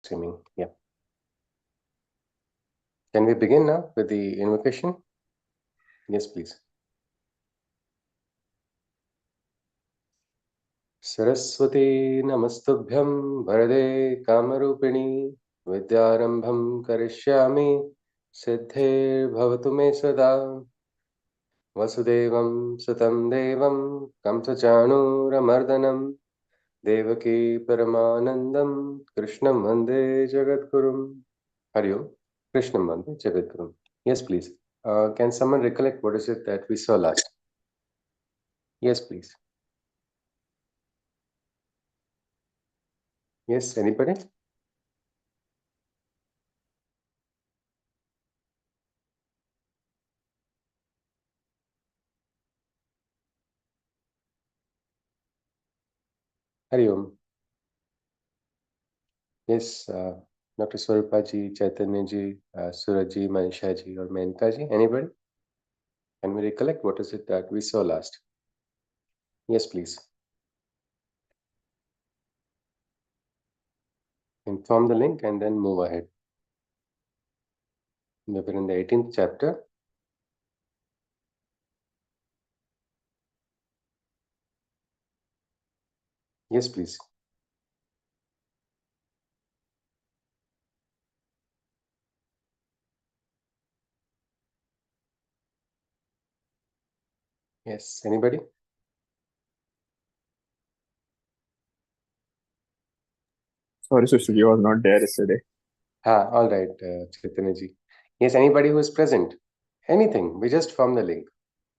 streaming. Yeah. Can we begin now with the invocation? Yes, please. Saraswati Namastubhyam Bharade Kamarupini Vidyarambham Karishyami Siddhir Bhavatu Me Sada Vasudevam Sutam Devam Kamsachanuramardanam Devaki Paramanandam Krishnam Vande Jagadgurum. Hari Om. Krishnam Vande Jagadgurum. Yes, please. Can someone recollect what is it that we saw last? Yes, please. Yes, anybody? Hari Om. Yes, Dr. Swarupa ji, Chaitanya ji, Suraj ji, Manisha ji, or Menka ji. Anybody? Can we recollect what is it that we saw last? Yes, please. Inform the link and then move ahead. We are in the 18th chapter. Yes, please. Yes, anybody? Sorry, Sushruti was not there yesterday. All right, Chaitanya ji. Yes, anybody who is present. Anything. We just form the link.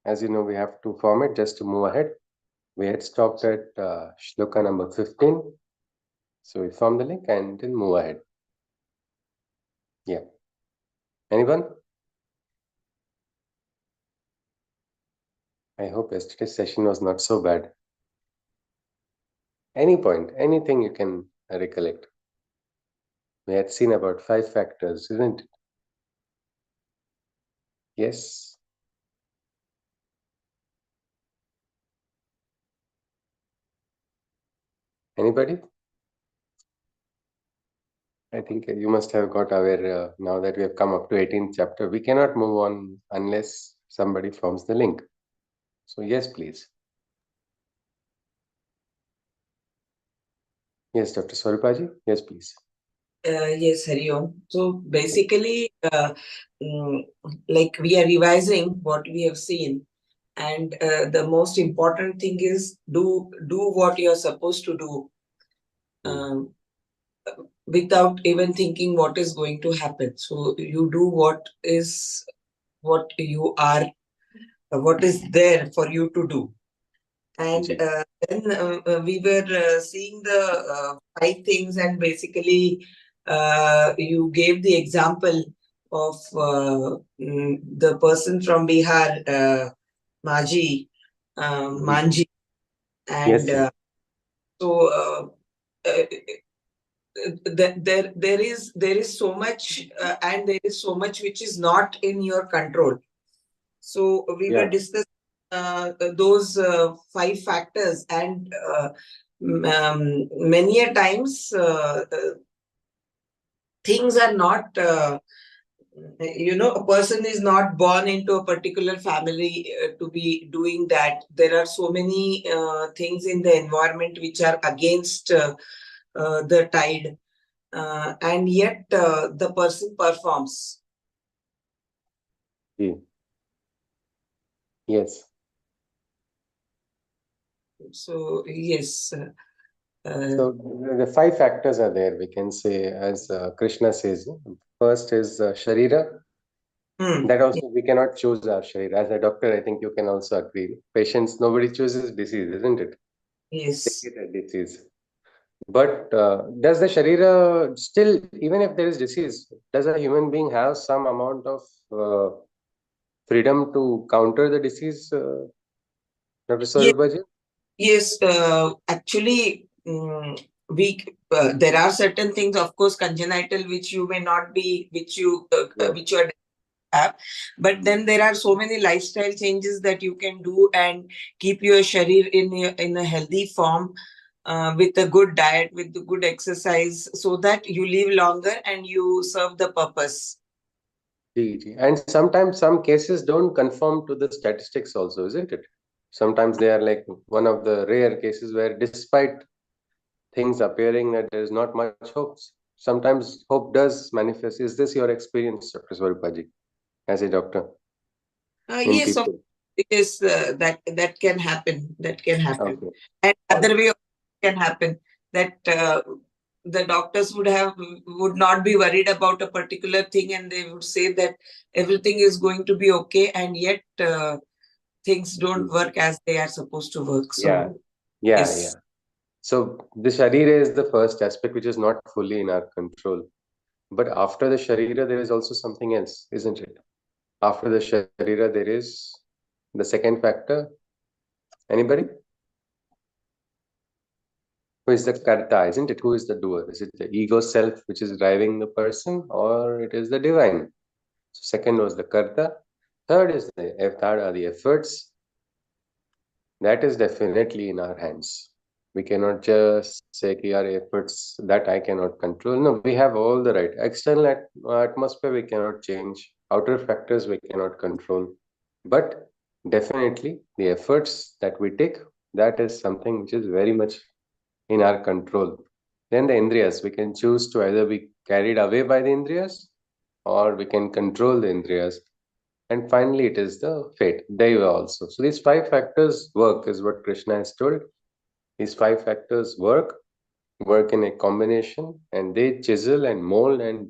As you know, we have to form it just to move ahead. We had stopped at shloka number 15. So we form the link and then move ahead. Yeah. Anyone? I hope yesterday's session was not so bad. Any point, anything you can recollect. We had seen about 5 factors, isn't it? Yes. Anybody? I think you must have got aware now that we have come up to 18th chapter. We cannot move on unless somebody forms the link. So yes, please. Yes, Dr. Swarupaji. Yes, please. Yes, Hari Om. So basically, like we are revising what we have seen, and the most important thing is do what you are supposed to do, without even thinking what is going to happen. So you do what is there for you to do. And then we were seeing the 5 things, and basically you gave the example of the person from Bihar, Manji, and Yes, so there is so much, and there is so much which is not in your control. So we were discussing those 5 factors, and many a times things are not, a person is not born into a particular family to be doing that. There are so many things in the environment which are against the tide, and yet the person performs. Yes. So yes. So the 5 factors are there, we can say, as Krishna says. First is Sharira. That also we cannot choose our Sharira. As a doctor, I think you can also agree. Patients, nobody chooses disease, isn't it? Yes. They get a disease. But does the Sharira still, even if there is disease, does a human being have some amount of freedom to counter the disease, Dr. Swarupaji? Yes, actually, there are certain things, of course, congenital, which you may not be, which you have, but then there are so many lifestyle changes that you can do and keep your sharir in a healthy form. with a good diet, with the good exercise, so that you live longer and you serve the purpose. And sometimes some cases don't conform to the statistics also, isn't it? Sometimes they are like one of the rare cases where despite things appearing that there is not much hope, sometimes hope does manifest. Is this your experience, Dr. Swarupaji, as a doctor in Yes, people? it is that can happen. That can happen, Okay. and All other right. way can happen that the doctors would not be worried about a particular thing, and they would say that everything is going to be okay, and yet things don't work as they are supposed to work. Yeah, So yeah, yeah. yes, So the Sharira is the first aspect which is not fully in our control. But after the Sharira, there is also something else, isn't it? After the Sharira, there is the second factor. Anybody? Who is the Karta, isn't it? Who is the doer? Is it the ego self which is driving the person, or it is the divine? So second was the Karta. Third are the efforts. That is definitely in our hands. We cannot just say ki our efforts that I cannot control. No, we have all the right. External atmosphere we cannot change. Outer factors we cannot control. But definitely the efforts that we take, that is something which is very much in our control. Then the Indriyas, we can choose to either be carried away by the Indriyas or we can control the Indriyas. And finally, it is the fate, Deva also. So these five factors work, is what Krishna has told. These five factors work in a combination, and they chisel and mold and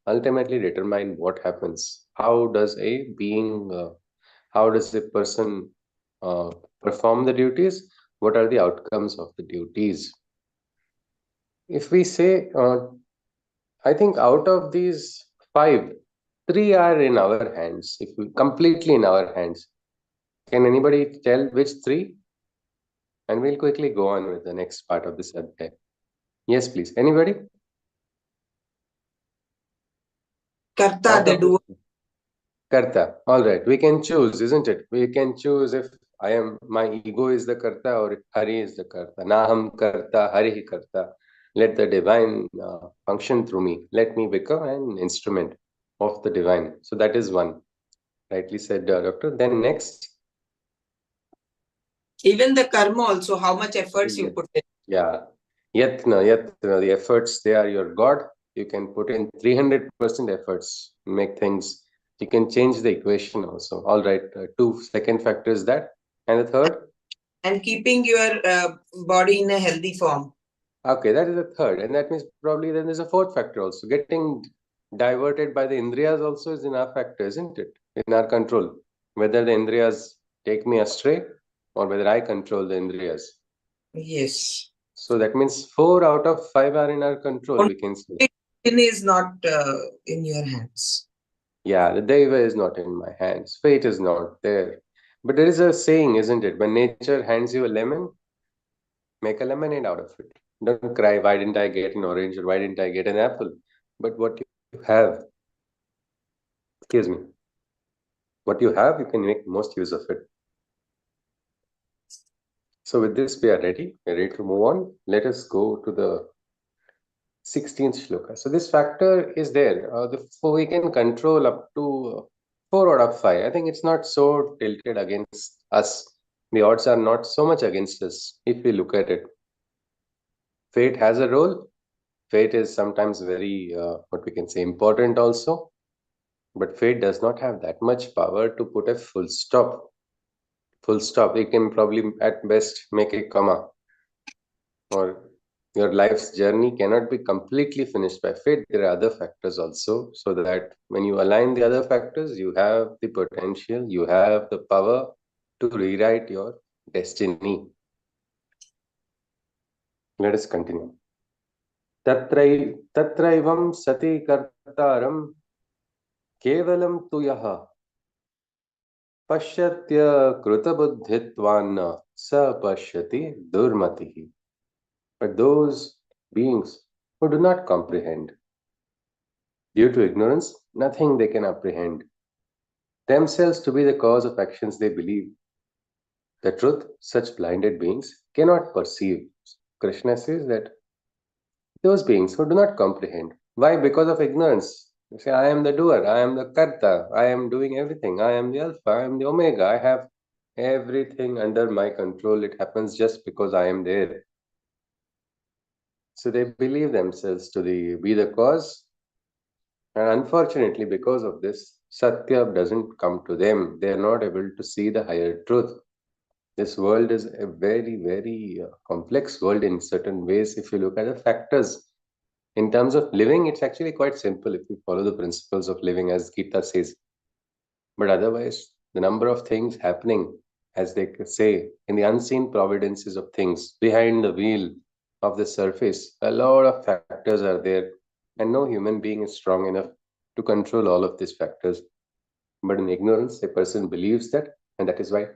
ultimately determine what happens. How does a person uh, perform the duties? What are the outcomes of the duties? If we say, I think out of these five, three are in our hands, if we completely in our hands. Can anybody tell which three? And we'll quickly go on with the next part of this subject. Yes, please. Anybody? Karta, Out the of the doer. Karta. All right. We can choose, isn't it? We can choose if my ego is the Karta or if Hari is the Karta. Naham Karta, Hari Karta. Let the divine function through me. Let me become an instrument of the divine. So that is one. Rightly said, Doctor. Then next. Even the karma also, how much efforts you Yes. put in. Yeah. Yatna, the efforts, they are your God. You can put in 300% efforts, make things. You can change the equation also. All right. Two second factor is that. And the third? And keeping your body in a healthy form. Okay, that is the third. And that means probably then there's a fourth factor also. Getting diverted by the Indriyas also is in our factor, isn't it? In our control. Whether the Indriyas take me astray or whether I control the Indriyas. Yes. So that means 4 out of 5 are in our control, Only we can say. sin is not in your hands. Yeah, the Deva is not in my hands. Fate is not there. But there is a saying, isn't it? When nature hands you a lemon, make a lemonade out of it. Don't cry, why didn't I get an orange or why didn't I get an apple? But what you have, excuse me, what you have, you can make most use of it. So with this, we are ready. We're ready to move on. Let us go to the 16th shloka. So this factor is there. We can control up to 4 out of 5. I think it's not so tilted against us. The odds are not so much against us if we look at it. Fate has a role. Fate is sometimes very, what we can say, important also. But fate does not have that much power to put a full stop. Full stop. It can probably at best make a comma, or your life's journey cannot be completely finished by fate. There are other factors also, so that when you align the other factors, you have the potential, you have the power to rewrite your destiny. Let us continue. Tatraivam sati kartaram kevalam tu yaha pashyatya krutabuddhitvan sa pashyati durmatihi. But those beings who do not comprehend, due to ignorance, nothing they can apprehend, themselves to be the cause of actions they believe. The truth such blinded beings cannot perceive. Krishna says that those beings who do not comprehend. Why? Because of ignorance. You say, I am the doer, I am the karta, I am doing everything, I am the alpha, I am the omega, I have everything under my control. It happens just because I am there. So they believe themselves to be the cause. And unfortunately, because of this, Satya doesn't come to them. They are not able to see the higher truth. This world is a very, very complex world in certain ways. If you look at the factors, in terms of living, it's actually quite simple if you follow the principles of living, as Gita says. But otherwise, the number of things happening, as they say, in the unseen providences of things behind the wheel of the surface, a lot of factors are there, and no human being is strong enough to control all of these factors. But in ignorance, a person believes that, and that is why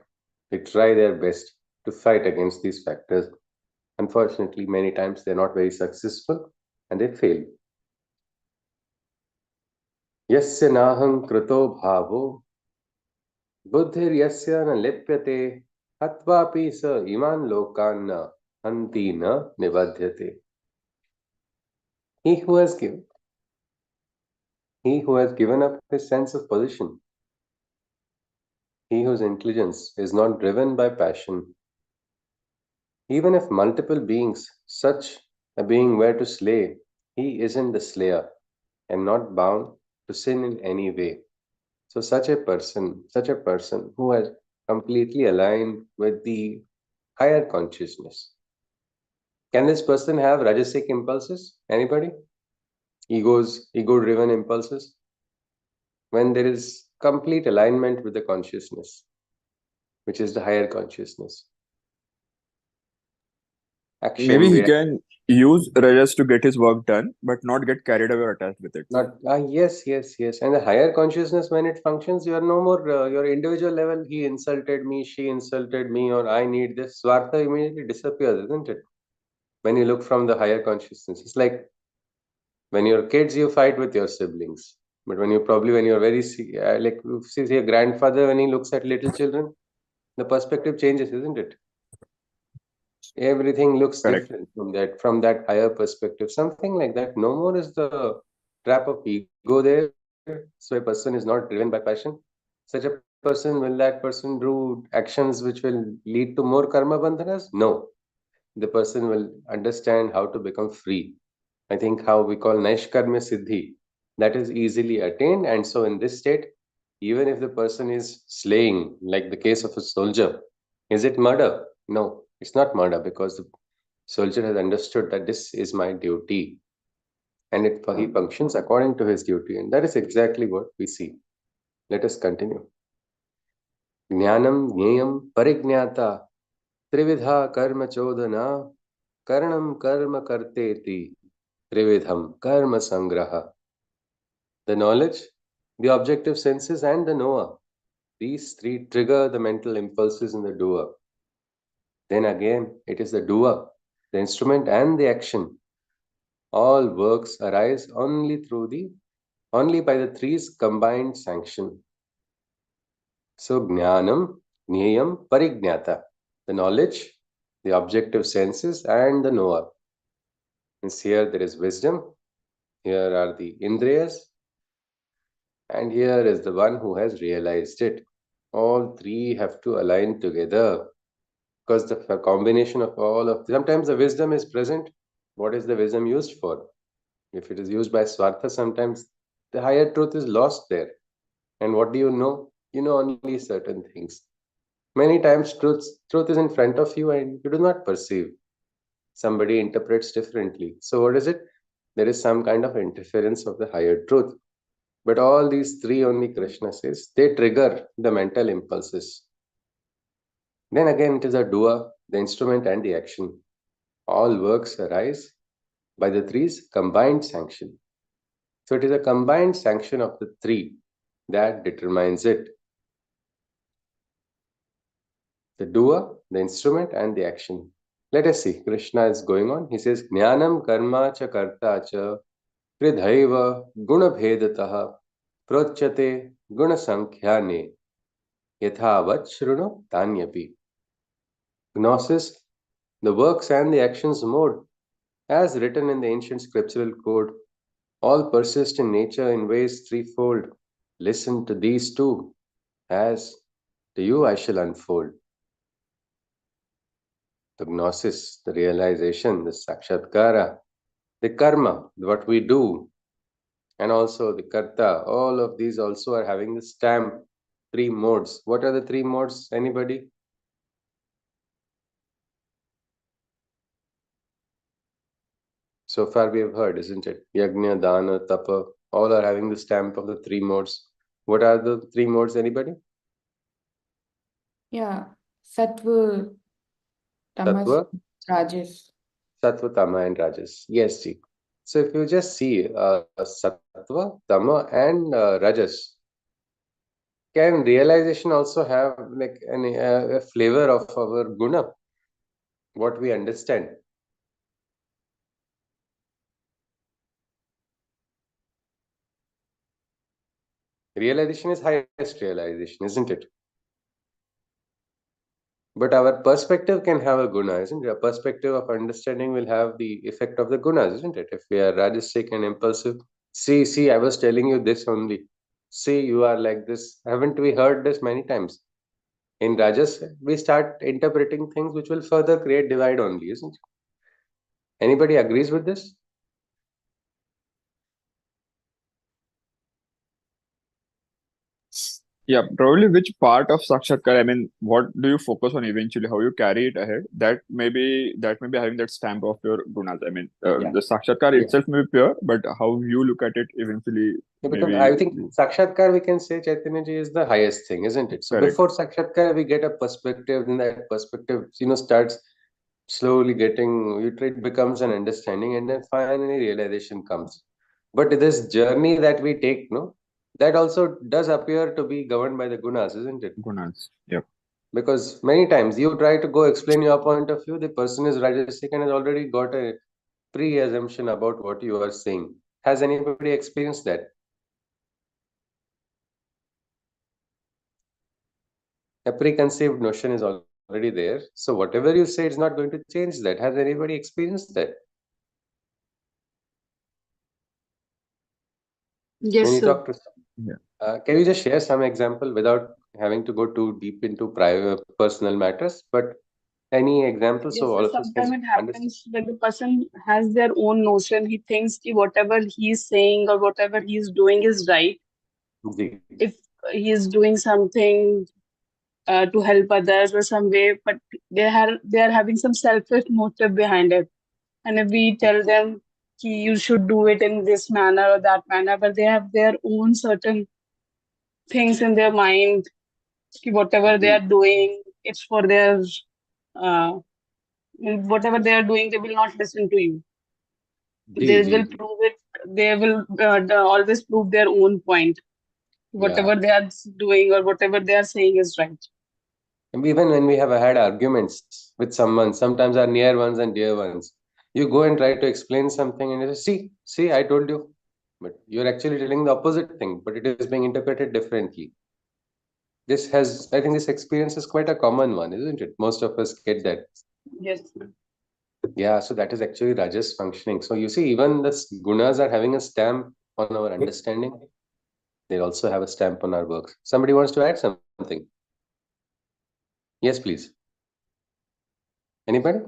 they try their best to fight against these factors. Unfortunately, many times they're not very successful and they fail. यस्य नाहं कृतो भावो बुद्धिर्यस्य न लिप्यते हत्वापि स इमान् लोकान् न हन्ति न निबध्यते. He who has given up his sense of position, he whose intelligence is not driven by passion, even if multiple beings, such a being were to slay, he isn't the slayer and not bound to sin in any way. So such a person who has completely aligned with the higher consciousness. Can this person have rajasic impulses? Anybody? Ego-driven impulses? When there is complete alignment with the consciousness, which is the higher consciousness. Action, Maybe he reaction. can use Rajas to get his work done, but not get carried away or attached with it. Yes. And the higher consciousness, when it functions, you are no more your individual level. He insulted me, she insulted me, or I need this. Swartha immediately disappears, isn't it? When you look from the higher consciousness, it's like when you're kids, you fight with your siblings. But when you're very like see your grandfather, when he looks at little children, the perspective changes, isn't it? Everything looks Correct. different from that higher perspective. Something like that. No more is the trap of ego there. So a person is not driven by passion. Such a person, will that person do actions which will lead to more karma bandhanas? No. The person will understand how to become free. I think how we call Naishkarmya Siddhi, that is easily attained. And so in this state, even if the person is slaying, like the case of a soldier, is it murder? No, it's not murder, because the soldier has understood that this is my duty, and he functions according to his duty. And that is exactly what we see. Let us continue. Jnanam Jneyam Parignata Trividha Karma Chodana Karanam Karma Karteti Trividham Karma Sangraha. The knowledge, the objective senses, and the knower. These three trigger the mental impulses in the doer. Then again, it is the doer, the instrument, and the action. All works arise only by the three's combined sanction. So Jnanam, Jneyam, Parignata. The knowledge, the objective senses, and the knower. Means here there is wisdom, here are the Indriyas, and here is the one who has realized it. All three have to align together, because the combination of all of sometimes the wisdom is present. What is the wisdom used for? If it is used by Swartha, sometimes the higher truth is lost there. And what do you know? You know only certain things. Many times truth is in front of you and you do not perceive. Somebody interprets differently. So what is it? There is some kind of interference of the higher truth. But all these three, only Krishna says, they trigger the mental impulses. Then again, it is a doer, the instrument, and the action. All works arise by the three's combined sanction. So it is a combined sanction of the three that determines it. The doer, the instrument, and the action. Let us see. Krishna is going on. He says, Jnanam karma cha karta cha pridhaiva guna bhedatah prochyate guna sankhyane yathavat shruno tanyapi. Gnosis the works and the actions mode, as written in the ancient scriptural code, all persist in nature in ways threefold. Listen to these two, as to you I shall unfold. The gnosis, the realization, the sakshatkara, the karma, what we do, and also the karta, all of these also are having the stamp, three modes. What are the three modes? Anybody? So far we have heard, isn't it? Yajna, dana, tapa, all are having the stamp of the three modes. What are the three modes? Anybody? Yeah, Sattva, Tamas, Sattva, Rajas. Sattva, Tama, and Rajas. Yes, ji. So if you just see Sattva, Tama, and Rajas, can realization also have like a flavor of our guna, what we understand? Realization is highest realization, isn't it? But our perspective can have a guna, isn't it? A perspective of understanding will have the effect of the gunas, isn't it? If we are rajasic and impulsive, see, I was telling you this only. See, you are like this. Haven't we heard this many times? In Rajas, we start interpreting things which will further create divide only, isn't it? Anybody agrees with this? Yeah, probably which part of Sakshatkar, I mean, what do you focus on eventually, how you carry it ahead, that may be having that stamp of your gunas. I mean, Yeah. the Sakshatkar Yeah. itself may be pure, but how you look at it eventually, Yeah, because maybe. I think Sakshatkar, we can say Chaitanya ji is the highest thing, isn't it? So Correct. before Sakshatkar, we get a perspective, then that perspective, starts slowly getting, it becomes an understanding, and then finally realization comes. But this journey that we take, no, that also does appear to be governed by the gunas, isn't it? Gunas. Yep. Because many times you try to go explain your point of view, the person is rajasic and has already got a pre-assumption about what you are saying. Has anybody experienced that? A preconceived notion is already there. So whatever you say, it's not going to change that. Has anybody experienced that? When Yes, you sir. talk to Yeah. can you just share some example without having to go too deep into private personal matters, but any example so Yes, sir. all of us can Sometimes it understand? happens that the person has their own notion. He thinks ki whatever he's saying or whatever he's doing is right. Ji. If he is doing something to help others or some way, but they are having some selfish motive behind it. And if we tell them ki you should do it in this manner or that manner, but they have their own certain things in their mind, ki whatever they Ji. are doing, it's for their uh, whatever they are doing, they will not listen to you. Ji, They ji, will ji. prove it. They will always prove their own point. Yeah. Whatever they are doing or whatever they are saying is right. And even when we have had arguments with someone, sometimes our near ones and dear ones, you go and try to explain something and you say, see, I told you. But you're actually telling the opposite thing, but it is being interpreted differently. I think this experience is quite a common one, isn't it? Most of us get that. Yes. Yeah, so that is actually Rajas functioning. So you see, even the gunas are having a stamp on our understanding. They also have a stamp on our works. Somebody wants to add something? Yes, please. Anybody?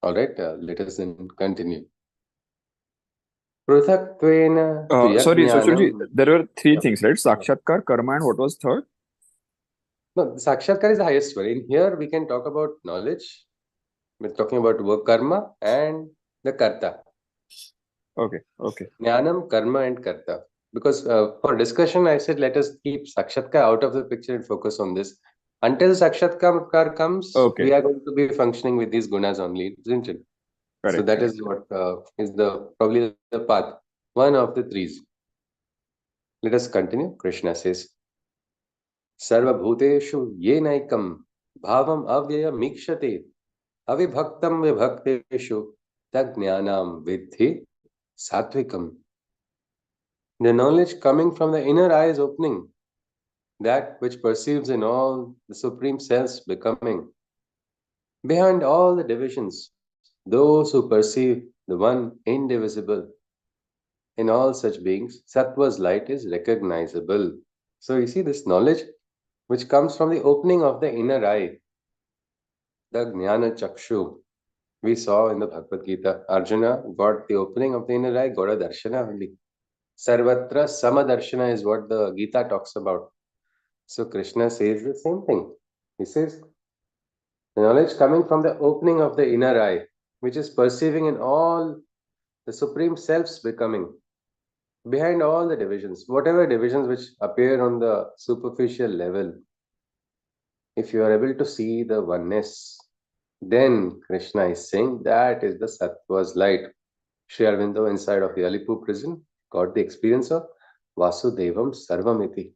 All right, let us then continue. Pruthakwena tu Sorry, Sushilji, yajnanam. there were three Yeah. things, right? Sakshatkar, karma, and what was third? No, Sakshatkar is the highest one. In here, we can talk about knowledge. We're talking about work karma and the karta. Okay. Jnanam, karma, and karta. Because for discussion, I said let us keep Sakshatkar out of the picture and focus on this. Until Sakshatkar comes, Okay. we are going to be functioning with these gunas only, isn't it? So Correct. that is what is probably the path, one of the threes. Let us continue. Krishna says, Sarvabhuteshu yenaikam bhavam avyayamikshate avibhaktam vibhakteshu taggnyanam vidhi satvikam. The knowledge coming from the inner eye is opening, that which perceives in all the Supreme Self's becoming. Behind all the divisions, those who perceive the one indivisible in all such beings, Sattva's light is recognizable. So you see this knowledge which comes from the opening of the inner eye, the Jnana Chakshu. We saw in the Bhagavad Gita, Arjuna got the opening of the inner eye, got a darshana only. Sarvatra Samadarshana is what the Gita talks about. So Krishna says the same thing. He says, the knowledge coming from the opening of the inner eye, which is perceiving in all the Supreme Self's becoming, behind all the divisions, whatever divisions which appear on the superficial level, if you are able to see the oneness, then Krishna is saying that is the Sattva's light. Sri Aurobindo inside of the Alipur prison got the experience of Vasudevam Sarvamiti.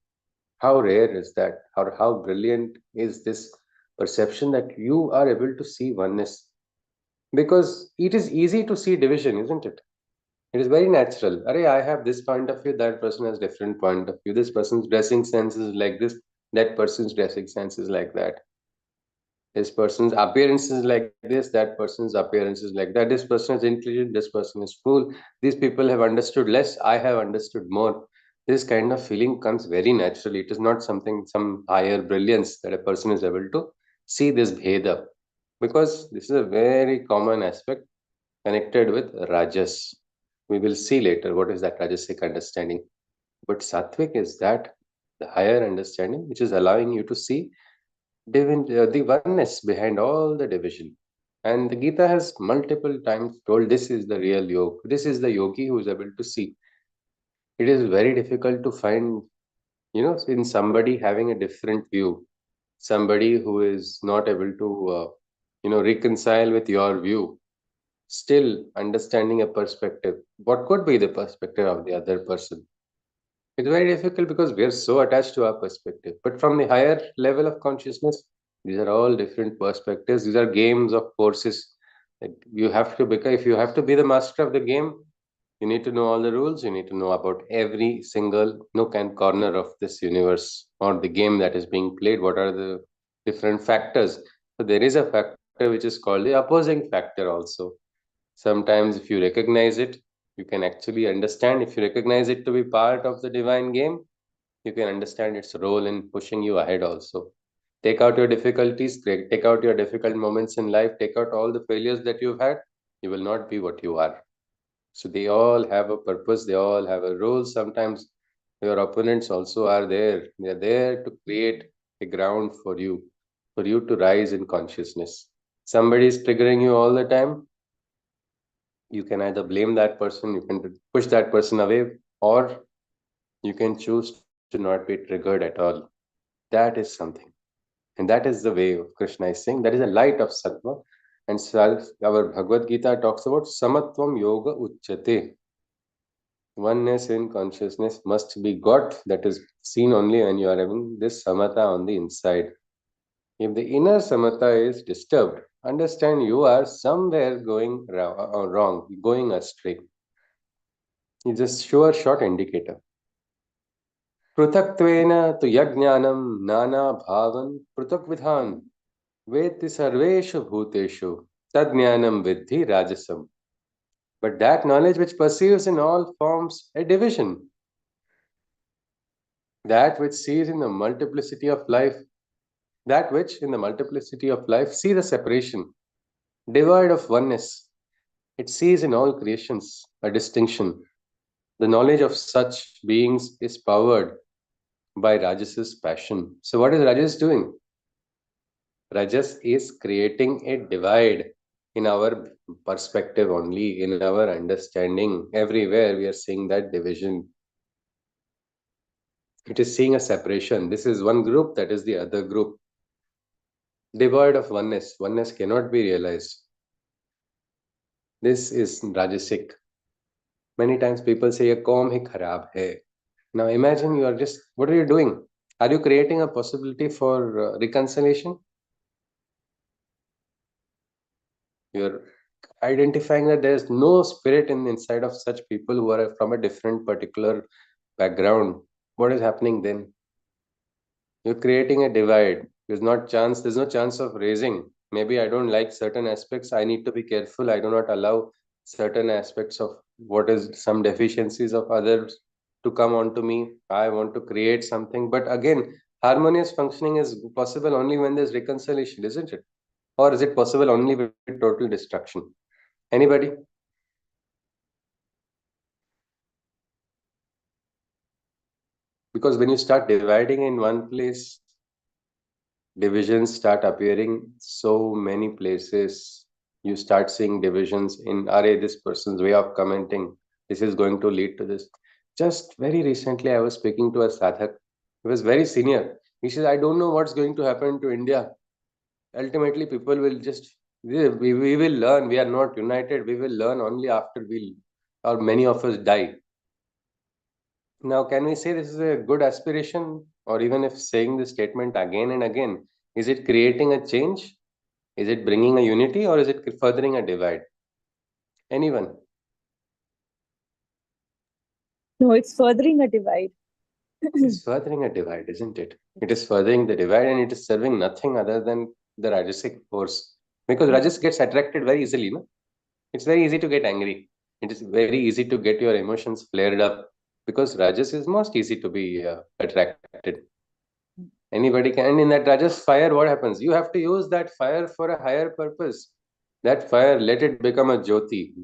How rare is that? How brilliant is this perception that you are able to see oneness? Because it is easy to see division, isn't it? It is very natural. Arey, I have this point of view, that person has different point of view. This person's dressing sense is like this, that person's dressing sense is like that. This person's appearance is like this, that person's appearance is like that. This person is intelligent, this person is fool. These people have understood less, I have understood more. This kind of feeling comes very naturally. It is not something, some higher brilliance that a person is able to see this bheda. Because this is a very common aspect connected with rajas. We will see later what is that rajasic understanding. But sattvic is that the higher understanding which is allowing you to see the oneness behind all the division. And the Gita has multiple times told this is the real yoga. This is the yogi who is able to see. It is very difficult to find, in somebody having a different view, somebody who is not able to, reconcile with your view, still understanding a perspective. What could be the perspective of the other person? It's very difficult because we are so attached to our perspective. But from the higher level of consciousness, these are all different perspectives. These are games of forces. You have to become, if you have to be the master of the game, you need to know all the rules. You need to know about every single nook and corner of this universe or the game that is being played. What are the different factors? So there is a factor which is called the opposing factor also. Sometimes if you recognize it, you can actually understand. If you recognize it to be part of the divine game, you can understand its role in pushing you ahead also. Take out your difficulties, take out your difficult moments in life, take out all the failures that you've had, you will not be what you are. So they all have a purpose, they all have a role. Sometimes your opponents also are there. They are there to create a ground for you to rise in consciousness. Somebody is triggering you all the time, you can either blame that person, you can push that person away, or you can choose to not be triggered at all. That is something. And that is the way of Krishna is saying. That is a light of sattva. And our Bhagavad Gita talks about samatvam yoga uchyate. Oneness in consciousness must be got. That is seen only when you are having this samatha on the inside. If the inner samatha is disturbed, understand you are somewhere going wrong, going astray. It's a sure shot indicator. पृथक्त्वेन तु यज्ञानं नाना भावन पृथक विधान वेत्ति सर्वेषु भूतेषु तज्ञानं विद्धि राजसम. But that knowledge which perceives in all forms a division, that which sees in the multiplicity of life, that which in the multiplicity of life see the separation, devoid of oneness, it sees in all creations a distinction. The knowledge of such beings is powered by Rajas's passion. So what is Rajas doing? Rajas is creating a divide in our perspective only, in our understanding. Everywhere we are seeing that division. It is seeing a separation. This is one group, that is the other group. Devoid of oneness. Oneness cannot be realized. This is Rajasic. Many times people say, "Ye kaum hi kharab hai." Now imagine you are just, what are you doing? Are you creating a possibility for reconciliation? You're identifying that there is no spirit inside of such people who are from a different particular background. What is happening then? You're creating a divide. There's no chance of raising. Maybe I don't like certain aspects. I need to be careful. I do not allow certain aspects of what is some deficiencies of others to come onto me. I want to create something. But again, harmonious functioning is possible only when there's reconciliation, isn't it? Or is it possible only with total destruction? Anybody? Because when you start dividing in one place, divisions start appearing so many places. You start seeing divisions in, array, this person's way of commenting, this is going to lead to this. Just very recently, I was speaking to a sadhak. He was very senior. He says, I don't know what's going to happen to India. Ultimately, people will just, we will learn. We are not united. We will learn only after we, or many of us die. Now, can we say this is a good aspiration? Or even if saying this statement again and again, is it creating a change? Is it bringing a unity, or is it furthering a divide? Anyone? No, it's furthering a divide. It's furthering a divide, isn't it? It is furthering the divide, and it is serving nothing other than the Rajasic force. Because Rajas gets attracted very easily, no? It's very easy to get angry. It is very easy to get your emotions flared up, because Rajas is most easy to be attracted. Anybody can. And in that Rajas fire, what happens? You have to use that fire for a higher purpose. That fire, let it become a jyoti.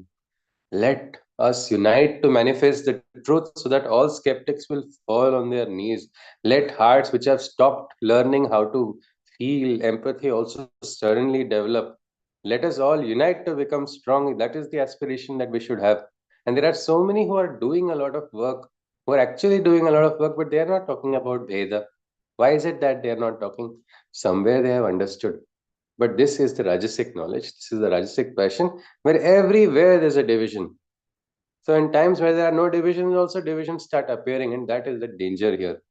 Let us unite to manifest the truth so that all skeptics will fall on their knees. Let hearts which have stopped learning how to feel empathy also suddenly develop. Let us all unite to become strong. That is the aspiration that we should have. And there are so many who are doing a lot of work, who are actually doing a lot of work, but they are not talking about Veda. Why is it that they are not talking? Somewhere they have understood. But this is the Rajasic knowledge. This is the Rajasic passion, where everywhere there's a division. So in times where there are no divisions, also divisions start appearing, and that is the danger here.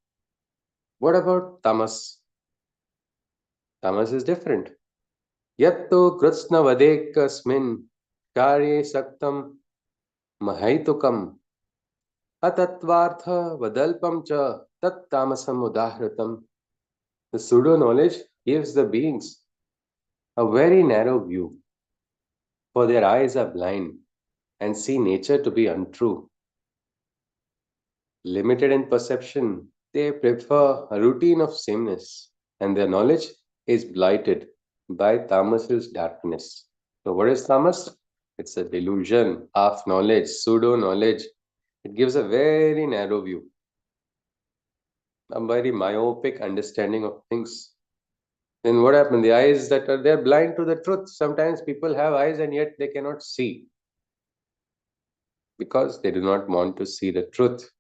What about tamas? Tamas is different. Yatto kritsna vadekasmin karye saktam mahaitukam atatvartha vadalpam cha tat tamasam udahratam. The pseudo knowledge gives the beings a very narrow view, for their eyes are blind and see nature to be untrue. Limited in perception, they prefer a routine of sameness, and their knowledge is blighted by tamas's darkness. So, what is tamas? It's a delusion, half knowledge, pseudo knowledge. It gives a very narrow view, a very myopic understanding of things. Then what happens? The eyes that are they're blind to the truth. Sometimes people have eyes and yet they cannot see because they do not want to see the truth.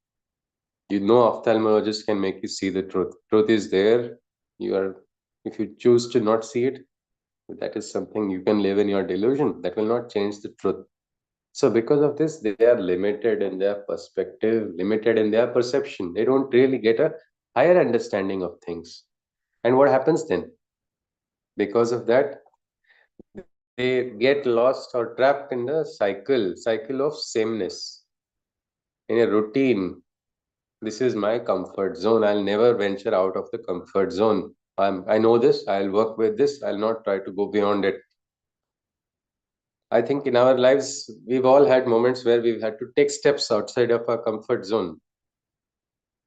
Ophthalmologist can make you see the truth. Truth is there. If you choose to not see it, that is something you can live in your delusion. That will not change the truth. So because of this, they are limited in their perspective, limited in their perception. They don't really get a higher understanding of things. And what happens then? Because of that, they get lost or trapped in the cycle of sameness, in a routine. This is my comfort zone. I'll never venture out of the comfort zone. I know this. I'll work with this. I'll not try to go beyond it. I think in our lives, we've all had moments where we've had to take steps outside of our comfort zone.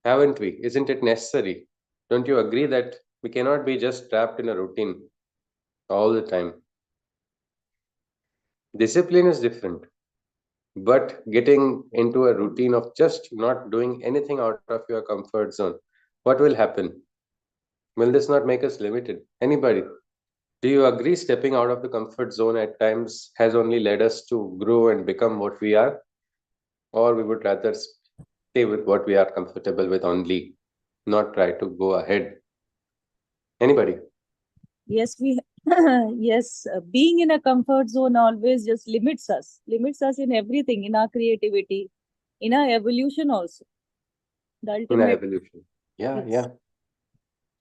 Haven't we? Isn't it necessary? Don't you agree that we cannot be just trapped in a routine all the time? Discipline is different. But getting into a routine of just not doing anything out of your comfort zone, what will happen? Will this not make us limited? Anybody? Do you agree stepping out of the comfort zone at times has only led us to grow and become what we are? Or we would rather stay with what we are comfortable with only, not try to go ahead? Anybody? Yes, yes, being in a comfort zone always just limits us in everything, in our creativity, in our evolution also. The In our ultimate, evolution. Yeah, yes. yeah.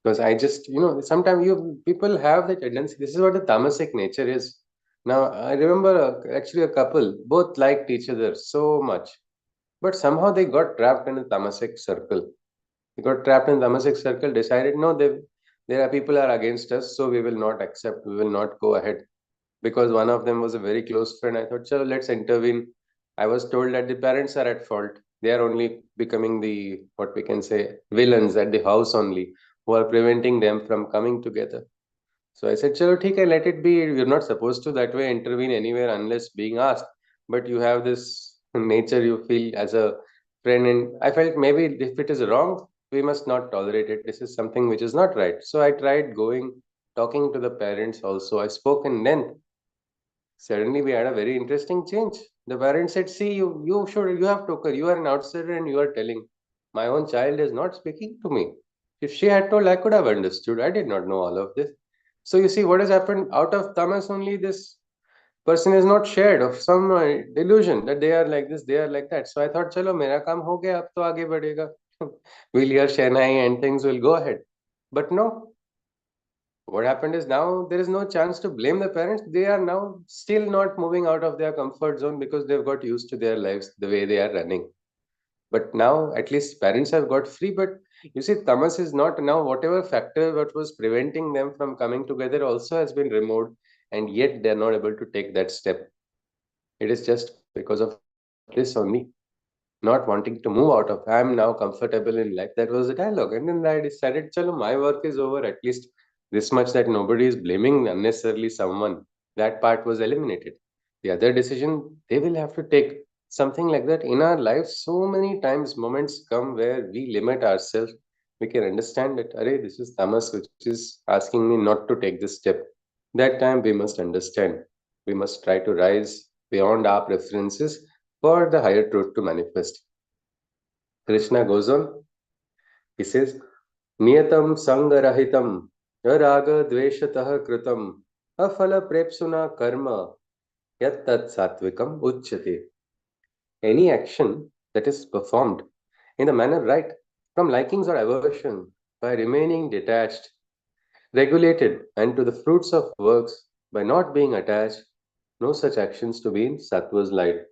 Because I just, sometimes people have the tendency, this is what the tamasic nature is. Now, I remember actually a couple, both liked each other so much, but somehow they got trapped in a tamasic circle. They got trapped in the tamasic circle, decided no, they There are people are against us, so we will not accept, we will not go ahead. Because one of them was a very close friend, I thought, chalo, let's intervene. I was told that the parents are at fault. They are only becoming the, what we can say, villains at the house only, who are preventing them from coming together. So I said, chalo, theek hai, let it be. You're not supposed to that way intervene anywhere unless being asked. But you have this nature you feel as a friend. And I felt maybe if it is wrong, we must not tolerate it. This is something which is not right. So I tried going, talking to the parents also. I spoke, and then suddenly we had a very interesting change. The parents said, see, you have to occur. You are an outsider and you are telling. My own child is not speaking to me. If she had told, I could have understood. I did not know all of this. So you see what has happened out of tamas only. This person is not shared of some delusion that they are like this, they are like that. So I thought, chalo, mera kaam ho gaya, ab to aage badhega. We'll hear Shehnai and things will go ahead. But no, what happened is now there is no chance to blame the parents. They are now still not moving out of their comfort zone because they've got used to their lives the way they are running. But now at least parents have got free. But you see, tamas is not now, whatever factor what was preventing them from coming together also has been removed, and yet they're not able to take that step. It is just because of this only, not wanting to move out of. I'm now comfortable in life. That was the dialogue. And then I decided, chalo, my work is over. At least this much that nobody is blaming unnecessarily someone. That part was eliminated. The other decision they will have to take. Something like that in our lives, so many times moments come where we limit ourselves. We can understand that, array, this is tamas which is asking me not to take this step. That time we must understand. We must try to rise beyond our preferences for the higher truth to manifest. Krishna goes on, he says, Niyatam sangarahitam raga dveshatah kritam afala prepsuna karma yat tat satvikam uchyate. Any action that is performed in the manner right, from likings or aversion, by remaining detached, regulated, and to the fruits of works, by not being attached, no such actions to be in sattva's light.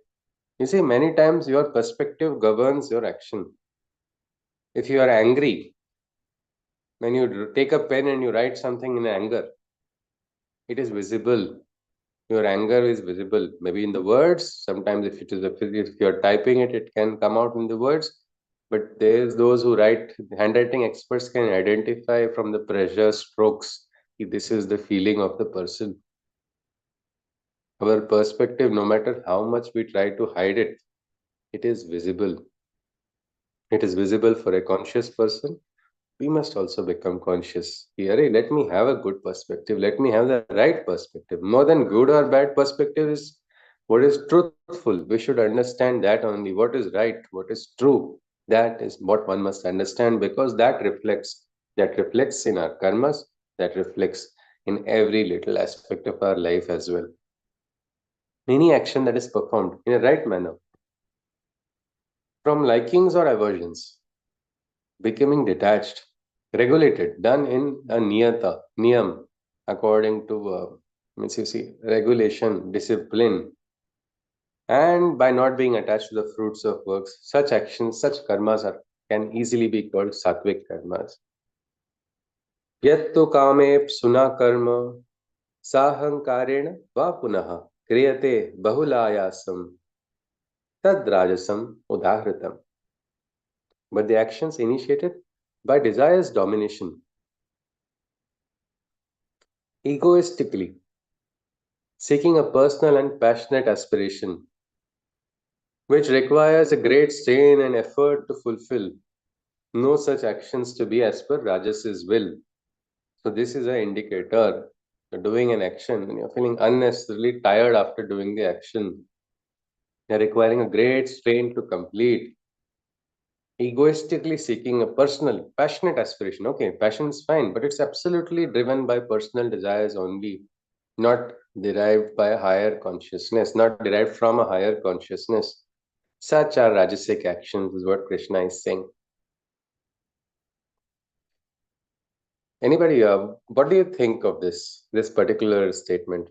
You see, many times your perspective governs your action. If you are angry, when you take a pen and you write something in anger, it is visible. Your anger is visible. Maybe in the words. Sometimes, if you are typing it, it can come out in the words. But there's those who write. Handwriting experts can identify from the pressure strokes. If this is the feeling of the person. Our perspective, no matter how much we try to hide it, it is visible. It is visible for a conscious person. We must also become conscious. Here, let me have a good perspective. Let me have the right perspective. More than good or bad perspective is what is truthful. We should understand that only. What is right, what is true. That is what one must understand, because that reflects in our karmas, that reflects in every little aspect of our life as well. Any action that is performed in a right manner, from likings or aversions, becoming detached, regulated, done in a niyam, according to means you see, regulation, discipline, and by not being attached to the fruits of works, such actions, such karmas can easily be called sattvic karmas. Yattu kame suna karma sahankarena va punaha kriyate bahulayasam tad rajasam udahritam. But the actions initiated by desire's domination, egoistically, seeking a personal and passionate aspiration, which requires a great strain and effort to fulfill. No such actions to be as per Rajas's will. So this is an indicator. You're doing an action and you're feeling unnecessarily tired after doing the action. You're requiring a great strain to complete. Egoistically seeking a personal, passionate aspiration. Okay, passion is fine, but it's absolutely driven by personal desires only, not derived by a higher consciousness, not derived from a higher consciousness. Such are rajasic actions, is what Krishna is saying. Anybody, what do you think of this particular statement?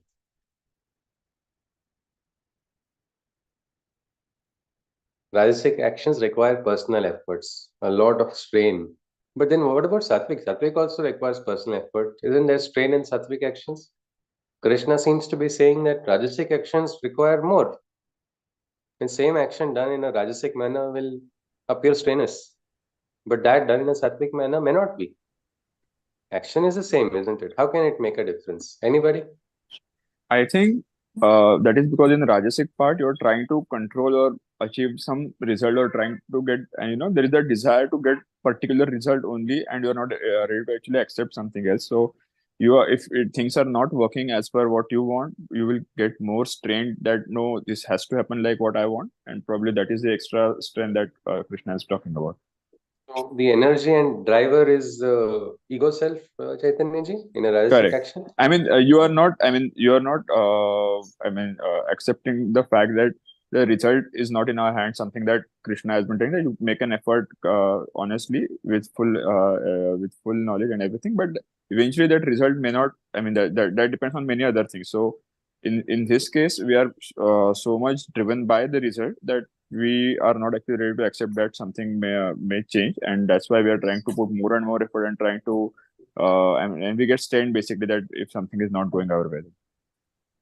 Rajasic actions require personal efforts, a lot of strain, But then what about Sattvic? Sattvic also requires personal effort. Isn't there strain in Sattvic actions? Krishna seems to be saying that Rajasic actions require more. The same action done in a Rajasic manner will appear strenuous, but that done in a Sattvic manner may not be. Action is the same, isn't it? How can it make a difference? Anybody? I think that is because in the Rajasic part, you're trying to control or achieve some result or trying to get, and there is a desire to get particular result only, and you're not ready to actually accept something else. So if things are not working as per what you want, you will get more strained that no, this has to happen like what I want, and probably that is the extra strain that Krishna is talking about. So the energy and driver is ego self, Chaitanya ji, in a Rajasic Correct. action. I mean, you are not. I mean, you are not. Accepting the fact that the result is not in our hands. Something that Krishna has been telling that you make an effort honestly with full knowledge and everything, but eventually that result may not. I mean, that depends on many other things. So, in this case, we are so much driven by the result that we are not actually ready to accept that something may change, and that's why we are trying to put more and more effort and trying to and we get strained basically that if something is not going our way.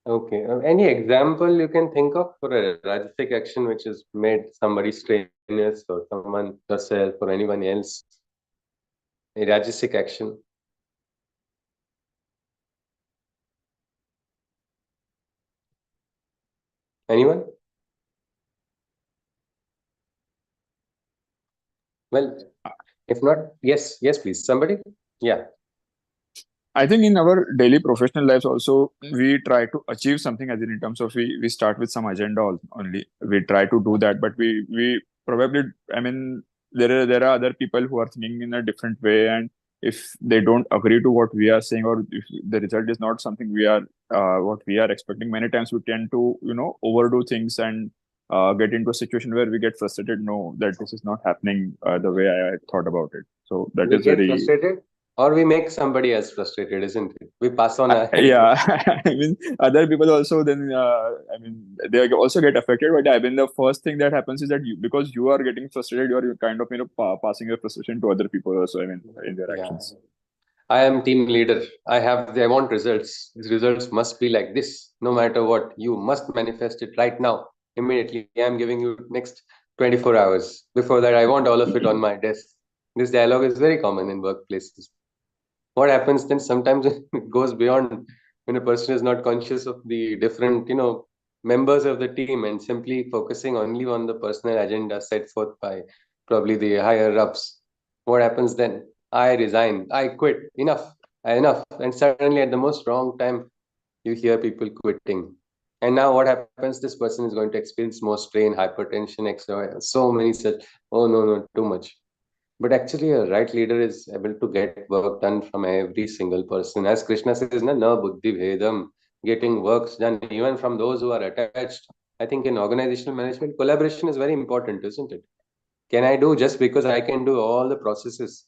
Okay. Any example you can think of for a Rajasic action which has made somebody strenuous or someone, yourself or anyone else? A Rajasic action. Anyone? Well, if not, yes, please. Somebody? Yeah. I think in our daily professional lives also we try to achieve something as in terms of we start with some agenda only. We try to do that, but we probably there are other people who are thinking in a different way, and if they don't agree to what we are saying or if the result is not something we are what we are expecting, many times we tend to overdo things and get into a situation where we get frustrated. No, that this is not happening the way I thought about it. So that We is get very frustrated or we make somebody else frustrated, isn't it? We pass on ahead. yeah. I mean, other people also then they also get affected, but I mean the first thing that happens is that because you are getting frustrated, you are kind of passing your frustration to other people also, I mean, in their Yeah. actions. I am team leader. I want results. These results must be like this, no matter what. You must manifest it right now, immediately. I am giving you next 24 hours. Before that, I want all of it on my desk. This dialogue is very common in workplaces. What happens then sometimes it goes beyond when a person is not conscious of the different, members of the team and simply focusing only on the personal agenda set forth by probably the higher ups. What happens then? I resign, I quit, enough. And suddenly at the most wrong time, you hear people quitting. And now what happens? This person is going to experience more strain, hypertension, extra, so many such, oh no, too much. But actually, a right leader is able to get work done from every single person. As Krishna says, na buddhi bhedam, getting works done even from those who are attached. I think in organizational management, collaboration is very important, isn't it? Can I do just because I can do all the processes?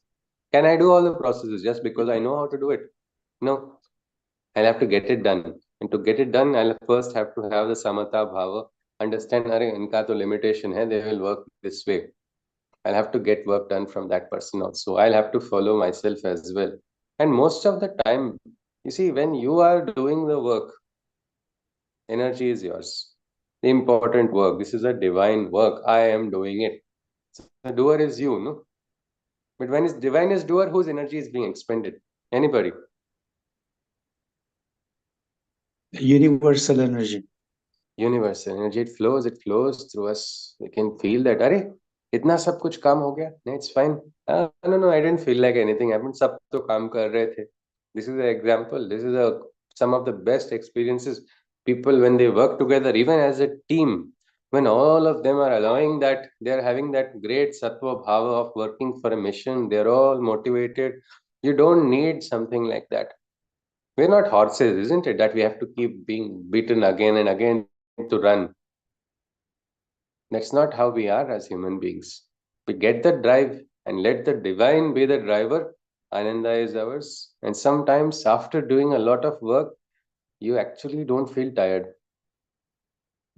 Can I do all the processes just because I know how to do it? No, I'll have to get it done. And to get it done, I'll first have to have the samata bhava, understand, Are, inka to limitation hai, they will work this way. I'll have to get work done from that person also. I'll have to follow myself as well. And most of the time, you see, when you are doing the work, energy is yours. The important work. This is a divine work. I am doing it. So the doer is you, no? But when it's divine is doer, whose energy is being expended? Anybody? Universal energy. Universal energy. It flows through us. We can feel that. Are, इतना सब कुछ काम हो गया? No, it's fine. No, I didn't feel like anything happened. सब तो काम कर रहे थे. This is an example. This is some of the best experiences. People when they work together, even as a team, when all of them are allowing that, they are having that great sattva bhava of working for a mission. They're all motivated. You don't need something like that. We're not horses, isn't it? That we have to keep being beaten again and again to run. That's not how we are as human beings. We get the drive and let the divine be the driver. Ananda is ours. And sometimes, after doing a lot of work, you actually don't feel tired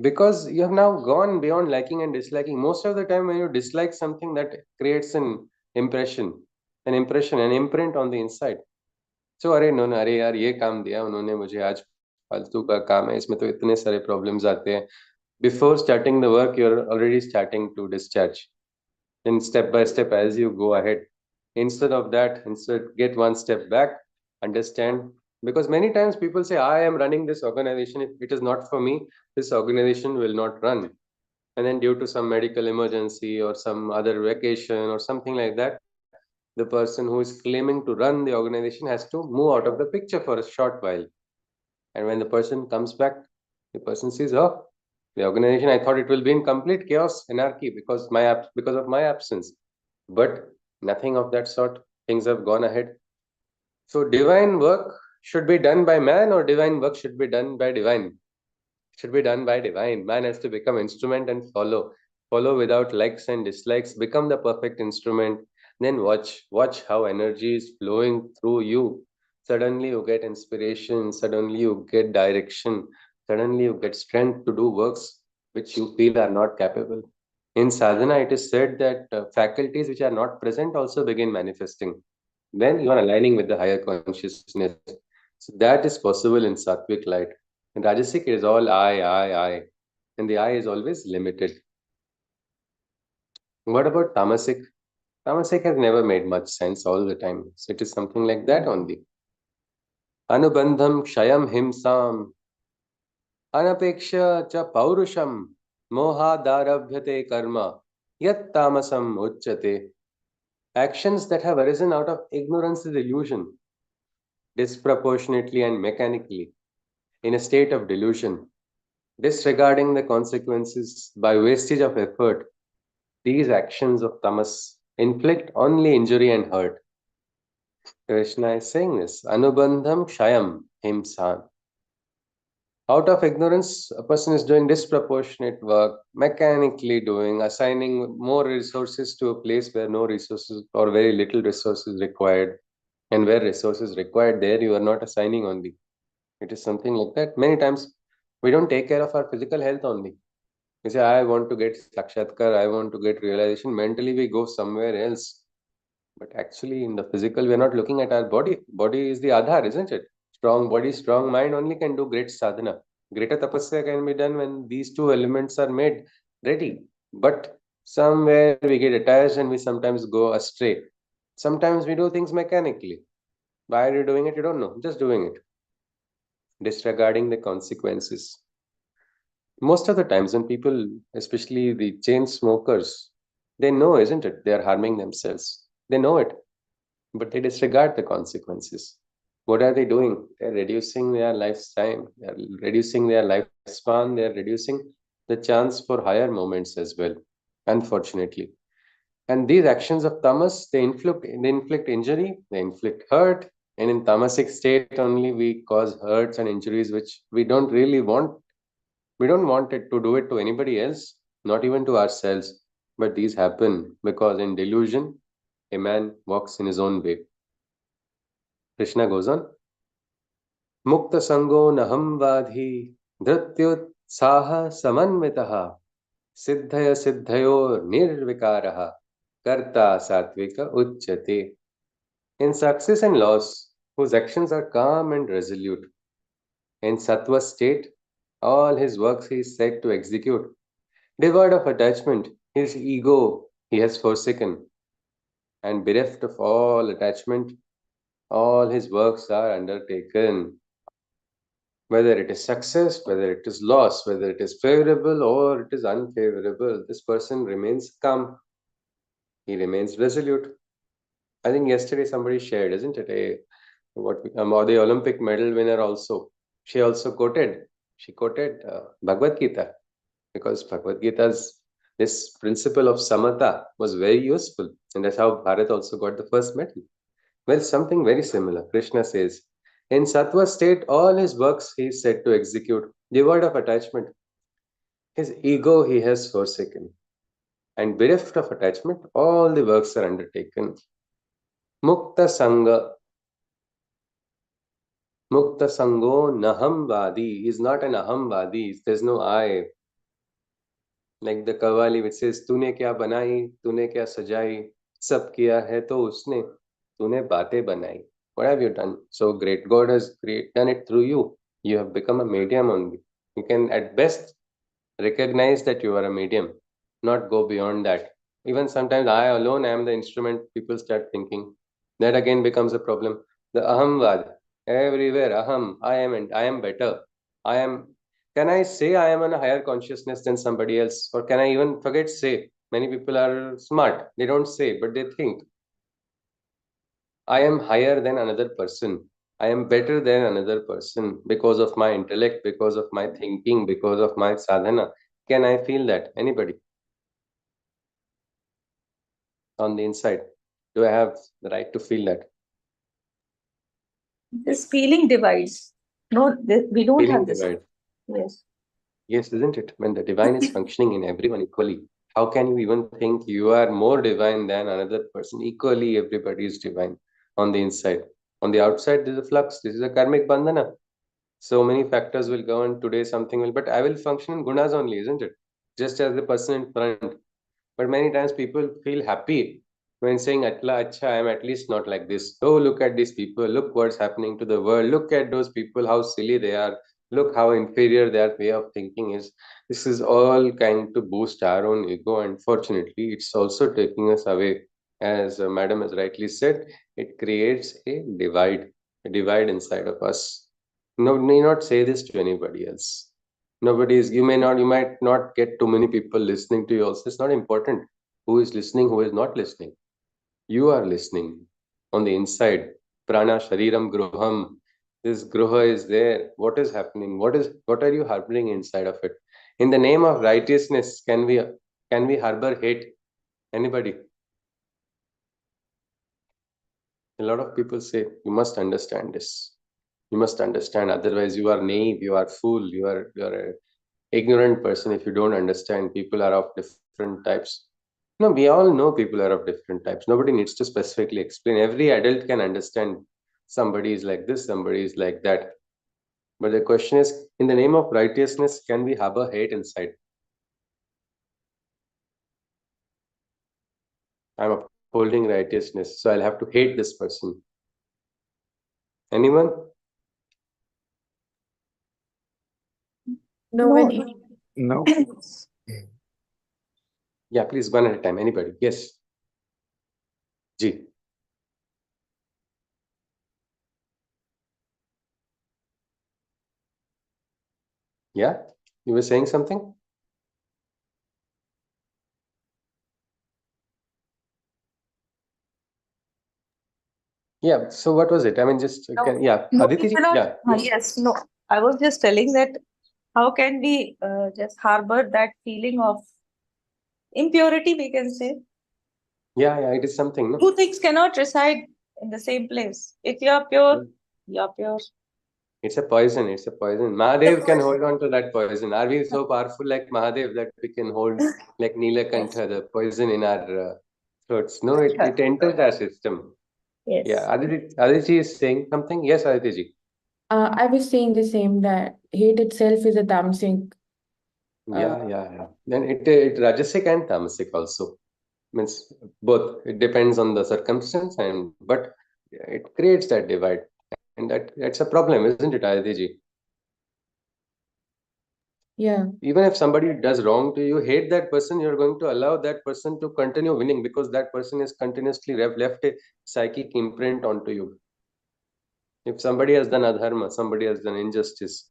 because you have now gone beyond liking and disliking. Most of the time, when you dislike something, that creates an impression. an impression, an imprint on the inside. So अरे no, अरे यार ये काम दिया उन्होंने मुझे आज, फालतू का काम है, इसमें तो इतने सारे problems आते हैं. Before starting the work, you're already starting to discharge. Then step by step, as you go ahead, instead of that, instead get one step back, understand. Because many times people say, I am running this organization. If it is not for me, this organization will not run. And then due to some medical emergency or some other vacation or something like that, the person who is claiming to run the organization has to move out of the picture for a short while. And when the person comes back, the person says, oh, the organization, I thought it will be in complete chaos, anarchy, because of my absence. But nothing of that sort. Things have gone ahead. So divine work should be done by man, or divine work should be done by divine? Should be done by divine. Man has to become instrument and follow. Follow without likes and dislikes. Become the perfect instrument. Then watch how energy is flowing through you. Suddenly you get inspiration. Suddenly you get direction. Suddenly you get strength to do works which you feel are not capable. In sadhana, it is said that faculties which are not present also begin manifesting when you are aligning with the higher consciousness. So that is possible in sattvic light. In Rajasic, it is all I. And the I is always limited. What about Tamasic? Tamasic has never made much sense all the time. So it is something like that only. Anubandham kshayam himsam anapeksha cha paurusham mohadarabhyate karma yat tamasam uchyate. Actions that have arisen out of ignorance is illusion, disproportionately and mechanically, in a state of delusion, disregarding the consequences by wastage of effort. These actions of tamas inflict only injury and hurt. Krishna is saying this. Anubandham kshayam himsan. Out of ignorance, a person is doing disproportionate work, mechanically doing, assigning more resources to a place where no resources or very little resources required. And where resources required, there you are not assigning only. It is something like that. Many times we don't take care of our physical health only. We say, I want to get sakshatkar, I want to get realization. Mentally, we go somewhere else. But actually, in the physical, we are not looking at our body. Body is the adhar, isn't it? Strong body, strong mind only can do great sadhana. Greater tapasya can be done when these two elements are made ready. But somewhere we get attached and we sometimes go astray. Sometimes we do things mechanically. Why are you doing it? You don't know. Just doing it. Disregarding the consequences. Most of the times when people, especially the chain smokers, they know, isn't it? They are harming themselves. They know it, but they disregard the consequences. What are they doing? They're reducing their lifetime, they're reducing their lifespan, they're reducing the chance for higher moments as well, unfortunately. And these actions of tamas, they inflict injury, they inflict hurt, and in tamasic state only we cause hurts and injuries which we don't really want. We don't want it to do it to anybody else, not even to ourselves. But these happen because in delusion, a man walks in his own way. Krishna goes on. Mukta sango naham vadhi dhrityutsaha samanvitaha siddhaya siddhayo nirvikaraha karta satvika uchyate. In success and loss, whose actions are calm and resolute. In sattva state, all his works he is said to execute. Devoid of attachment, his ego he has forsaken, and bereft of all attachment, all his works are undertaken. Whether it is success, whether it is loss, whether it is favorable or it is unfavorable, this person remains calm. He remains resolute. I think yesterday somebody shared, isn't it? The Olympic medal winner also. She quoted Bhagavad Gita, because Bhagavad Gita's this principle of samatha was very useful, and that's how Bharat also got the first medal. Well, something very similar. Krishna says, in sattva state, all his works he is said to execute, devoid of attachment. His ego he has forsaken, and bereft of attachment, all the works are undertaken. Mukta sanga. Mukta sango nahamvadi is not an ahamvadi. There's no I. Like the Kavali which says, तूने क्या बनाई, तूने क्या सजाई, सब किया है तो उसने. तूने बातें बनाई. What have you done? So great. God has done it through you. You have become a medium only. You can at best recognize that you are a medium, not go beyond that. Even sometimes I alone am the instrument, people start thinking. That again becomes a problem. The ahamvad, everywhere, aham, I am and I am better. I am. Can I say I am on a higher consciousness than somebody else? Or can I even forget say? Many people are smart. They don't say, but they think. I am higher than another person. I am better than another person because of my intellect, because of my thinking, because of my sadhana. Can I feel that? Anybody on the inside? Do I have the right to feel that? This feeling divides. No, we don't Feeling have this. divide. Yes. Yes, isn't it? When the divine is functioning in everyone equally, how can you even think you are more divine than another person? Equally, everybody is divine on the inside. On the outside, there's a flux. This is a karmic bandhana. So many factors will go, and today something will, but I will function in gunas only, isn't it? Just as the person in front. But many times people feel happy when saying, Atla, acha, I am at least not like this. Oh, look at these people. Look what's happening to the world. Look at those people, how silly they are. Look how inferior their way of thinking is. This is all kind to boost our own ego. Unfortunately, it's also taking us away. As Madam has rightly said, it creates a divide inside of us. No, may not say this to anybody else. Nobody is, you might not get too many people listening to you also. It's not important who is listening, who is not listening. You are listening on the inside. Prana Shariram Gruham. This Gruha is there. What is happening? What are you harboring inside of it? In the name of righteousness, can we harbor hate? Anybody? A lot of people say, you must understand this. You must understand, otherwise you are naive, you are fool, you are a ignorant person if you don't understand people are of different types. No, we all know people are of different types. Nobody needs to specifically explain. Every adult can understand somebody is like this, somebody is like that. But the question is, in the name of righteousness, can we harbor hate inside? I'm upholding righteousness, so I'll have to hate this person. Anyone? No, when it, No. Yeah, please, one at a time. Anybody? Yes. Ji. Yeah? You were saying something? Yeah. So what was it? I mean, just yeah, No, we Aditi ji. cannot. Yeah. Yes, no. I was just telling that how can we just harbor that feeling of impurity, we can say. Yeah, yeah. It is something. No. Two things cannot reside in the same place. If you're pure, you're pure. It's a poison. It's a poison. Mahadev can hold on to that poison. Are we so powerful like Mahadev that we can hold like Neelakantha, the poison in our throats? No, it enters our system. Yes. Yeah. Aditi is saying something. Yes, Aditi ji. I was saying the same, that hate itself is a tamasic. Yeah. Then it Rajasic and Tamasic also. Means both. It depends on the circumstance, and but it creates that divide. And that's a problem, isn't it, Aditi ji? Yeah, Even if somebody does wrong to you, hate that person, you're going to allow that person to continue winning because that person has continuously left a psychic imprint onto you. If somebody has done adharma, somebody has done injustice,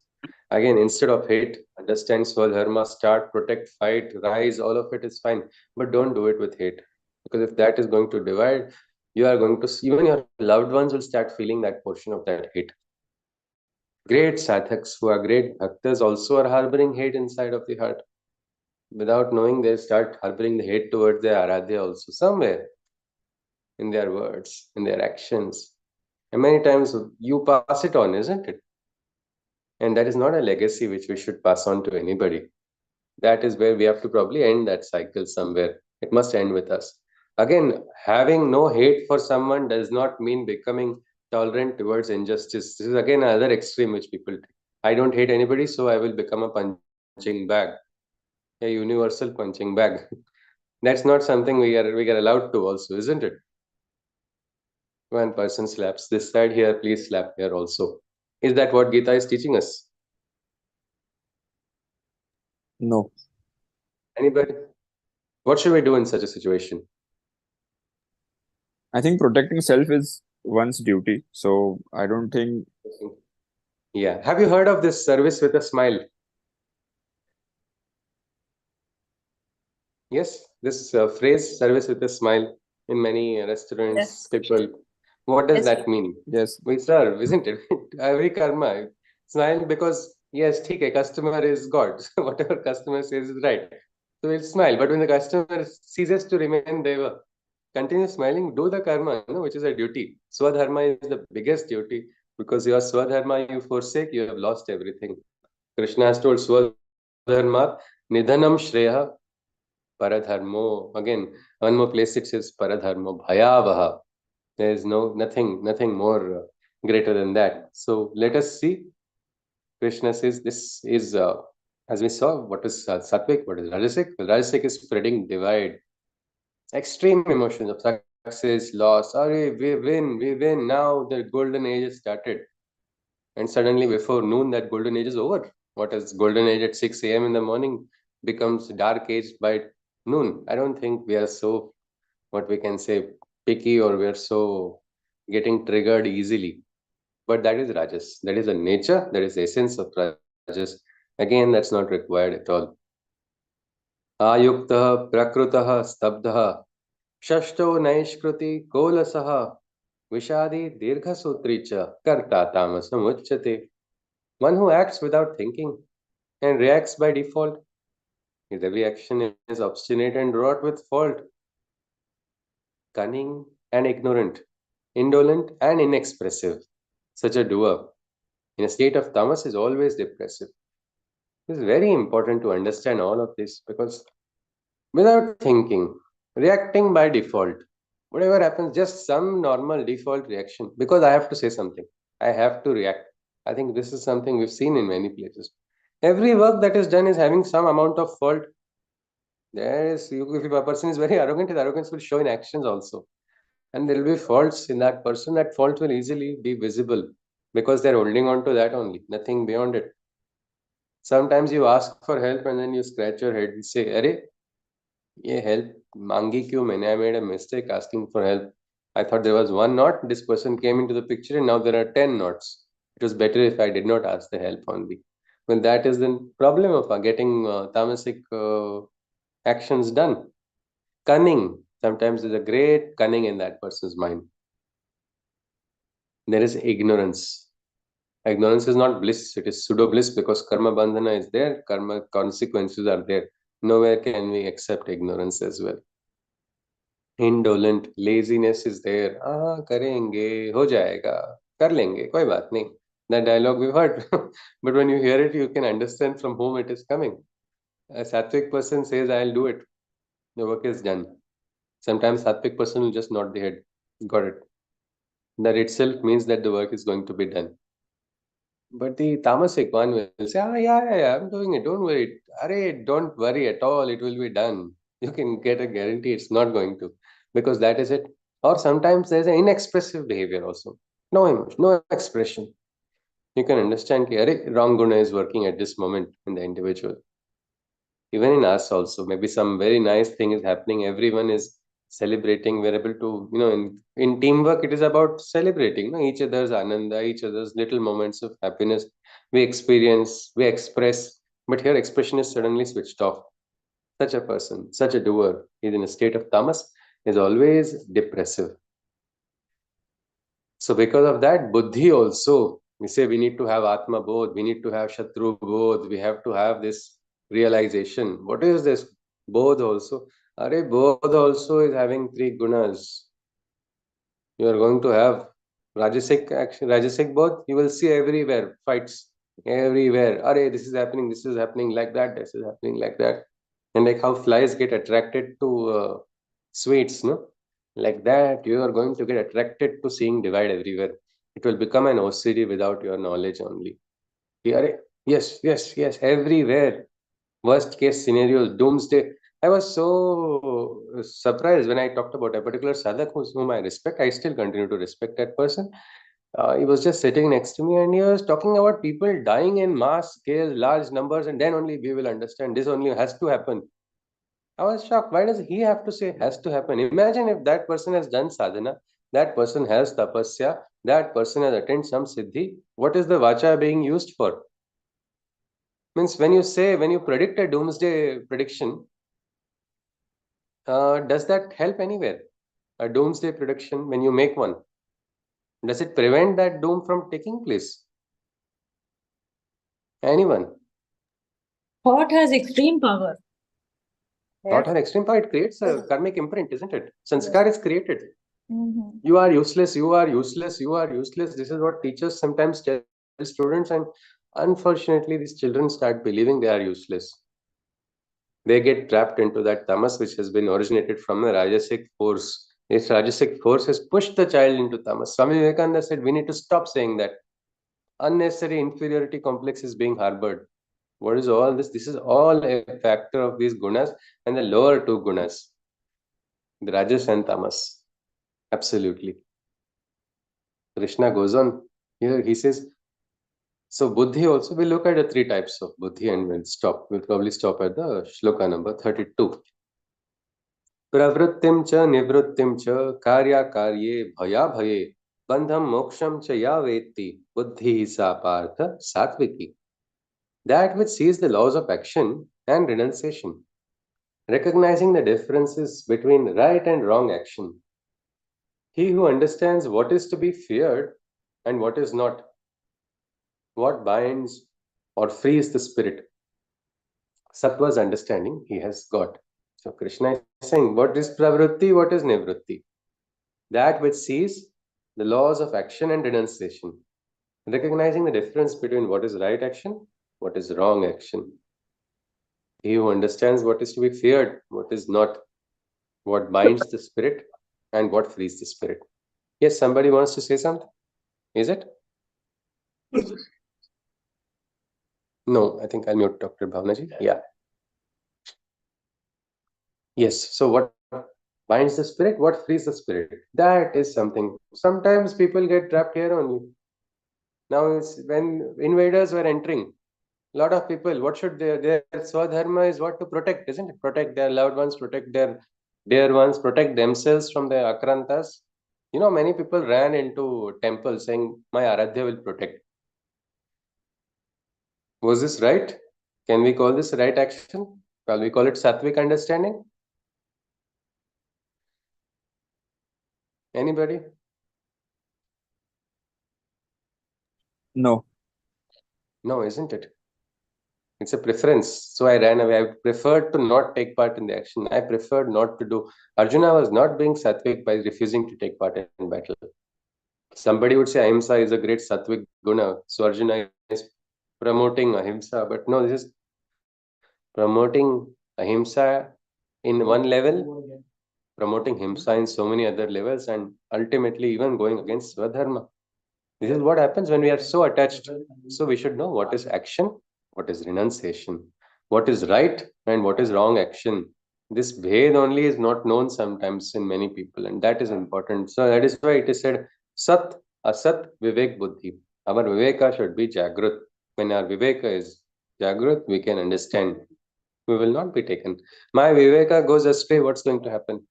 again, instead of hate, understand swadharma, start, protect, fight, rise, all of it is fine. But don't do it with hate. Because if that is going to divide, you are going to, even your loved ones will start feeling that portion of that hate. Great sadhaks who are great bhaktas also are harboring hate inside of the heart. Without knowing, they start harboring the hate towards their aradhya also, somewhere in their words, in their actions. And many times you pass it on, isn't it? And that is not a legacy which we should pass on to anybody. That is where we have to probably end that cycle somewhere. It must end with us. Again, having no hate for someone does not mean becoming tolerant towards injustice. This is again another extreme which people take. I don't hate anybody, so I will become a punching bag, a universal punching bag. That's not something we are allowed to also, isn't it? One person slaps this side here, please slap here also. Is that what Gita is teaching us? No. Anybody? What should we do in such a situation? I think protecting self is one's duty. So I don't think. Yeah. Have you heard of this service with a smile? Yes, this phrase, service with a smile, in many restaurants, Yes. people. What does Yes. that mean? Yes. We serve, isn't it? Every karma. Smile because, yes, okay, customer is God. So whatever customer says is right. So we'll smile. But when the customer ceases to remain deva, continue smiling, do the karma, which is a duty. Swadharma is the biggest duty because your swadharma you forsake, you have lost everything. Krishna has told swadharma, nidhanam shreya paradharmo. Again, one more place it says paradharmo bhayavaha. There is nothing more greater than that. So let us see. Krishna says this is, as we saw, what is sattvic, what is rajasic? Rajasic is spreading divide, extreme emotions of success, loss. We win. Now the golden age has started. And suddenly before noon, that golden age is over. What is golden age at 6 a.m. in the morning becomes dark age by noon. I don't think we are so, what we can say, picky, or we are so getting triggered easily. But that is Rajas. That is the nature, that is the essence of Rajas. Again, that's not required at all. Ayuktah prakrutah stabdha shashto naishkruti kolasah vishadi dirghasutri cha karta tamasam uchyate. One who acts without thinking and reacts by default. His every action is obstinate and wrought with fault, cunning and ignorant, indolent and inexpressive. Such a doer in a state of tamas is always depressive. It is very important to understand all of this because without thinking, reacting by default, whatever happens, just some normal default reaction, because I have to say something, I have to react. I think this is something we've seen in many places. Every work that is done is having some amount of fault. There is, if a person is very arrogant, his arrogance will show in actions also. And there will be faults in that person. That fault will easily be visible because they're holding on to that only, nothing beyond it. Sometimes you ask for help and then you scratch your head and say, Arey, ye help mangi kyun maine? I made a mistake asking for help. I thought there was one knot. This person came into the picture and now there are 10 knots. It was better if I did not ask the help only. Well, that is the problem of getting tamasic actions done. Cunning. Sometimes there's a great cunning in that person's mind. There is ignorance. Ignorance is not bliss, it is pseudo bliss because karma bandhana is there, karma consequences are there. Nowhere can we accept ignorance as well. Indolent, laziness is there. Karenge, ho jayega, kar lenge, koi baat nahi. That dialogue we've heard. But when you hear it, you can understand from whom it is coming. A sattvic person says, I'll do it. The work is done. Sometimes sattvic person will just nod the head. Got it. That itself means that the work is going to be done. But the tamasic one will say, yeah, I'm doing it. Don't worry. Arey, don't worry at all. It will be done. You can get a guarantee it's not going to, because that is it. Or sometimes there's an inexpressive behavior also. No emotion, no expression. You can understand that arey, wrong guna is working at this moment in the individual. Even in us also, maybe some very nice thing is happening. Everyone is celebrating. We're able to, in teamwork, it is about celebrating each other's ananda, each other's little moments of happiness. We experience, we express, but here expression is suddenly switched off. Such a person, such a doer is in a state of tamas, is always depressive. So because of that, buddhi also, we say we need to have atma bodh, we need to have shatru bodh, we have to have this realization. What is this bodh also? Are bodh also is having three gunas. You are going to have rajasic action, rajasic bodh. You will see everywhere fights, everywhere. Are this is happening like that, this is happening like that, and like how flies get attracted to sweets, no? Like that, you are going to get attracted to seeing divide everywhere. It will become an OCD without your knowledge only. Yes, everywhere. Worst case scenarios, doomsday. I was so surprised when I talked about a particular sadhak whom I respect. I still continue to respect that person. He was just sitting next to me and he was talking about people dying in mass scale, large numbers, and then only we will understand this only has to happen. I was shocked. Why does he have to say has to happen? Imagine if that person has done sadhana, that person has tapasya, that person has attained some siddhi. What is the vacha being used for? Means when you predict a doomsday prediction, does that help anywhere? A doomsday prediction, when you make one, does it prevent that doom from taking place? Anyone? Thought has extreme power. Thought has extreme power. It creates a karmic imprint, isn't it? Sanskar is created. Mhm. You are useless, you are useless, you are useless. This is what teachers sometimes tell students, and unfortunately, these children start believing they are useless. They get trapped into that tamas, which has been originated from the Rajasic force. This Rajasic force has pushed the child into tamas. Swami Vivekananda said, we need to stop saying that. Unnecessary inferiority complex is being harbored. What is all this? This is all a factor of these gunas and the lower two gunas, the Rajas and tamas. Absolutely. Krishna goes on here. He says, so Buddhi also, we look at the three types of Buddhi and we'll stop. We'll probably stop at the shloka number 32. प्रवृत्तिं च निवृत्तिं च कार्याकार्ये भयाभये बंधम मोक्षम च या वेत्ति बुद्धि सा पार्थ सात्विकी. That which sees the laws of action and renunciation, recognizing the differences between right and wrong action. He who understands what is to be feared and what is not, what binds or frees the spirit. Sattva's understanding he has got. So Krishna is saying, what is pravritti, what is nivritti? That which sees the laws of action and renunciation, recognizing the difference between what is right action, what is wrong action. He who understands what is to be feared, what is not, what binds the spirit, and what frees the spirit. Yes, somebody wants to say something? Is it? No, I think I'll mute Dr. Bhavnaji. Yeah. Yes, so what binds the spirit, what frees the spirit? That is something. Sometimes people get trapped here only. Now, when invaders were entering, a lot of people, what should their swadharma is what to protect, isn't it? Protect their loved ones, protect their dear ones, protect themselves from the akrantas. You know, many people ran into temples saying, my Aradhya will protect. Was this right? Can we call this right action? Shall we call it sattvic understanding? Anybody? No. No, isn't it? It's a preference. So I ran away. I preferred to not take part in the action. I preferred not to do. Arjuna was not being sattvic by refusing to take part in battle. Somebody would say ahimsa is a great sattvic guna. So Arjuna is promoting ahimsa. But no, this is promoting ahimsa in one level, promoting himsa in so many other levels, and ultimately even going against Swadharma. This is what happens when we are so attached. So we should know what is action, what is renunciation, what is right and what is wrong action. This bhed only is not known sometimes in many people, and that is important. So that is why it is said, Sat, Asat, Vivek, Buddhi. Our Viveka should be Jagrut. When our Viveka is Jagrut, we can understand. We will not be taken. My Viveka goes astray, what's going to happen?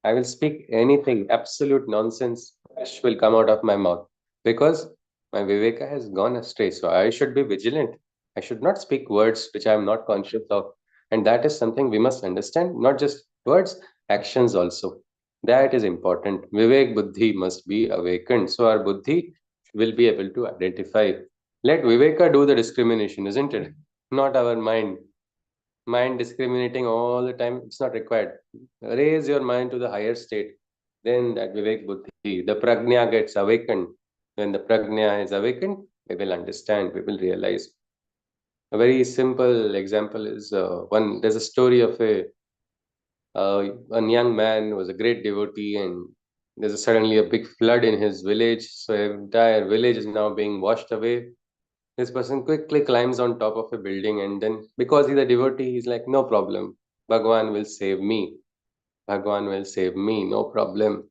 I will speak anything, absolute nonsense, which will come out of my mouth because my Viveka has gone astray. So I should be vigilant. I should not speak words which I am not conscious of. And that is something we must understand, not just words, actions also. That is important. Vivek Buddhi must be awakened. So our Buddhi will be able to identify. Let Viveka do the discrimination, isn't it? Not our mind. Mind discriminating all the time, it's not required. Raise your mind to the higher state, then that Vivek Buddhi, the prajna gets awakened. When the prajna is awakened, we will understand, we will realize. A very simple example is there's a story of a young man who was a great devotee, and there's suddenly a big flood in his village, so entire village is now being washed away. This person quickly climbs on top of a building, and then because he's a devotee, he's like, no problem. Bhagwan will save me. Bhagwan will save me, no problem.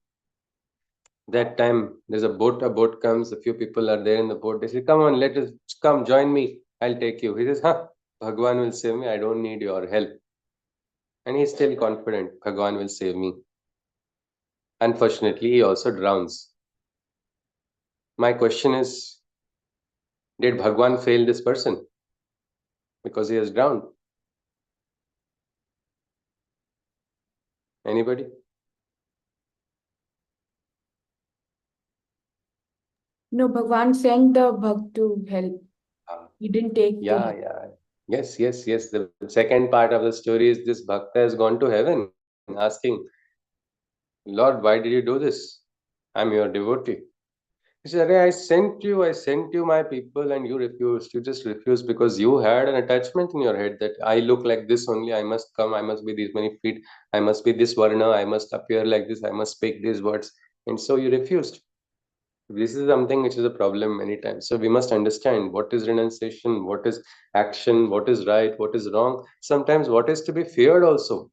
That time there's a boat comes, a few people are there in the boat. They say, come on, let us come, join me. I'll take you. He says, huh, Bhagwan will save me. I don't need your help. And he's still confident, Bhagwan will save me. Unfortunately, he also drowns. My question is, did Bhagwan fail this person because he has drowned? Anybody? No, Bhagwan sent the Bhakt to help. He didn't take the Yeah, help. yeah. Yes, yes, yes. The second part of the story is this Bhakta has gone to heaven asking, Lord, why did you do this? I'm your devotee. He said, I sent you my people, and you refused. You just refused because you had an attachment in your head that I look like this only, I must come, I must be these many feet, I must be this varna, I must appear like this, I must speak these words. And so you refused. This is something which is a problem many times. So we must understand what is renunciation, what is action, what is right, what is wrong. Sometimes what is to be feared also.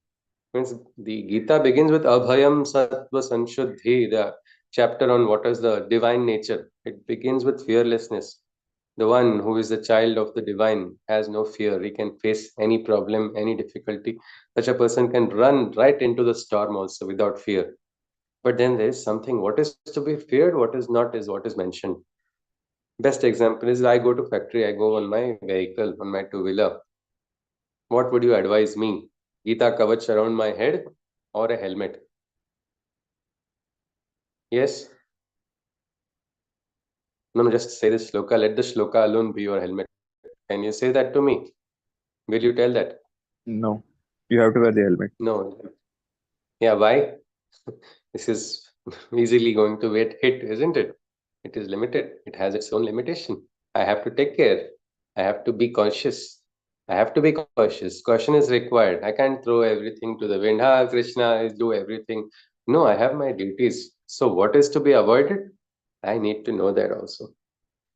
Means the Gita begins with Abhayam Sattva Sanshuddhi, the chapter on what is the divine nature. It begins with fearlessness. The one who is the child of the divine has no fear. He can face any problem, any difficulty. Such a person can run right into the storm also without fear. But then there is something, what is to be feared, what is not, is what is mentioned. Best example is I go to factory, I go on my vehicle, on my two-wheeler. What would you advise me? Gita Kavach around my head or a helmet? Yes? No, just say the shloka. Let the shloka alone be your helmet. Can you say that to me? Will you tell that? No, you have to wear the helmet. No. Yeah, why? This is easily going to get hit, isn't it? It is limited. It has its own limitation. I have to take care. I have to be cautious. I have to be cautious. Caution is required. I can't throw everything to the wind. Ah, Krishna is do everything. No, I have my duties. So what is to be avoided? I need to know that also.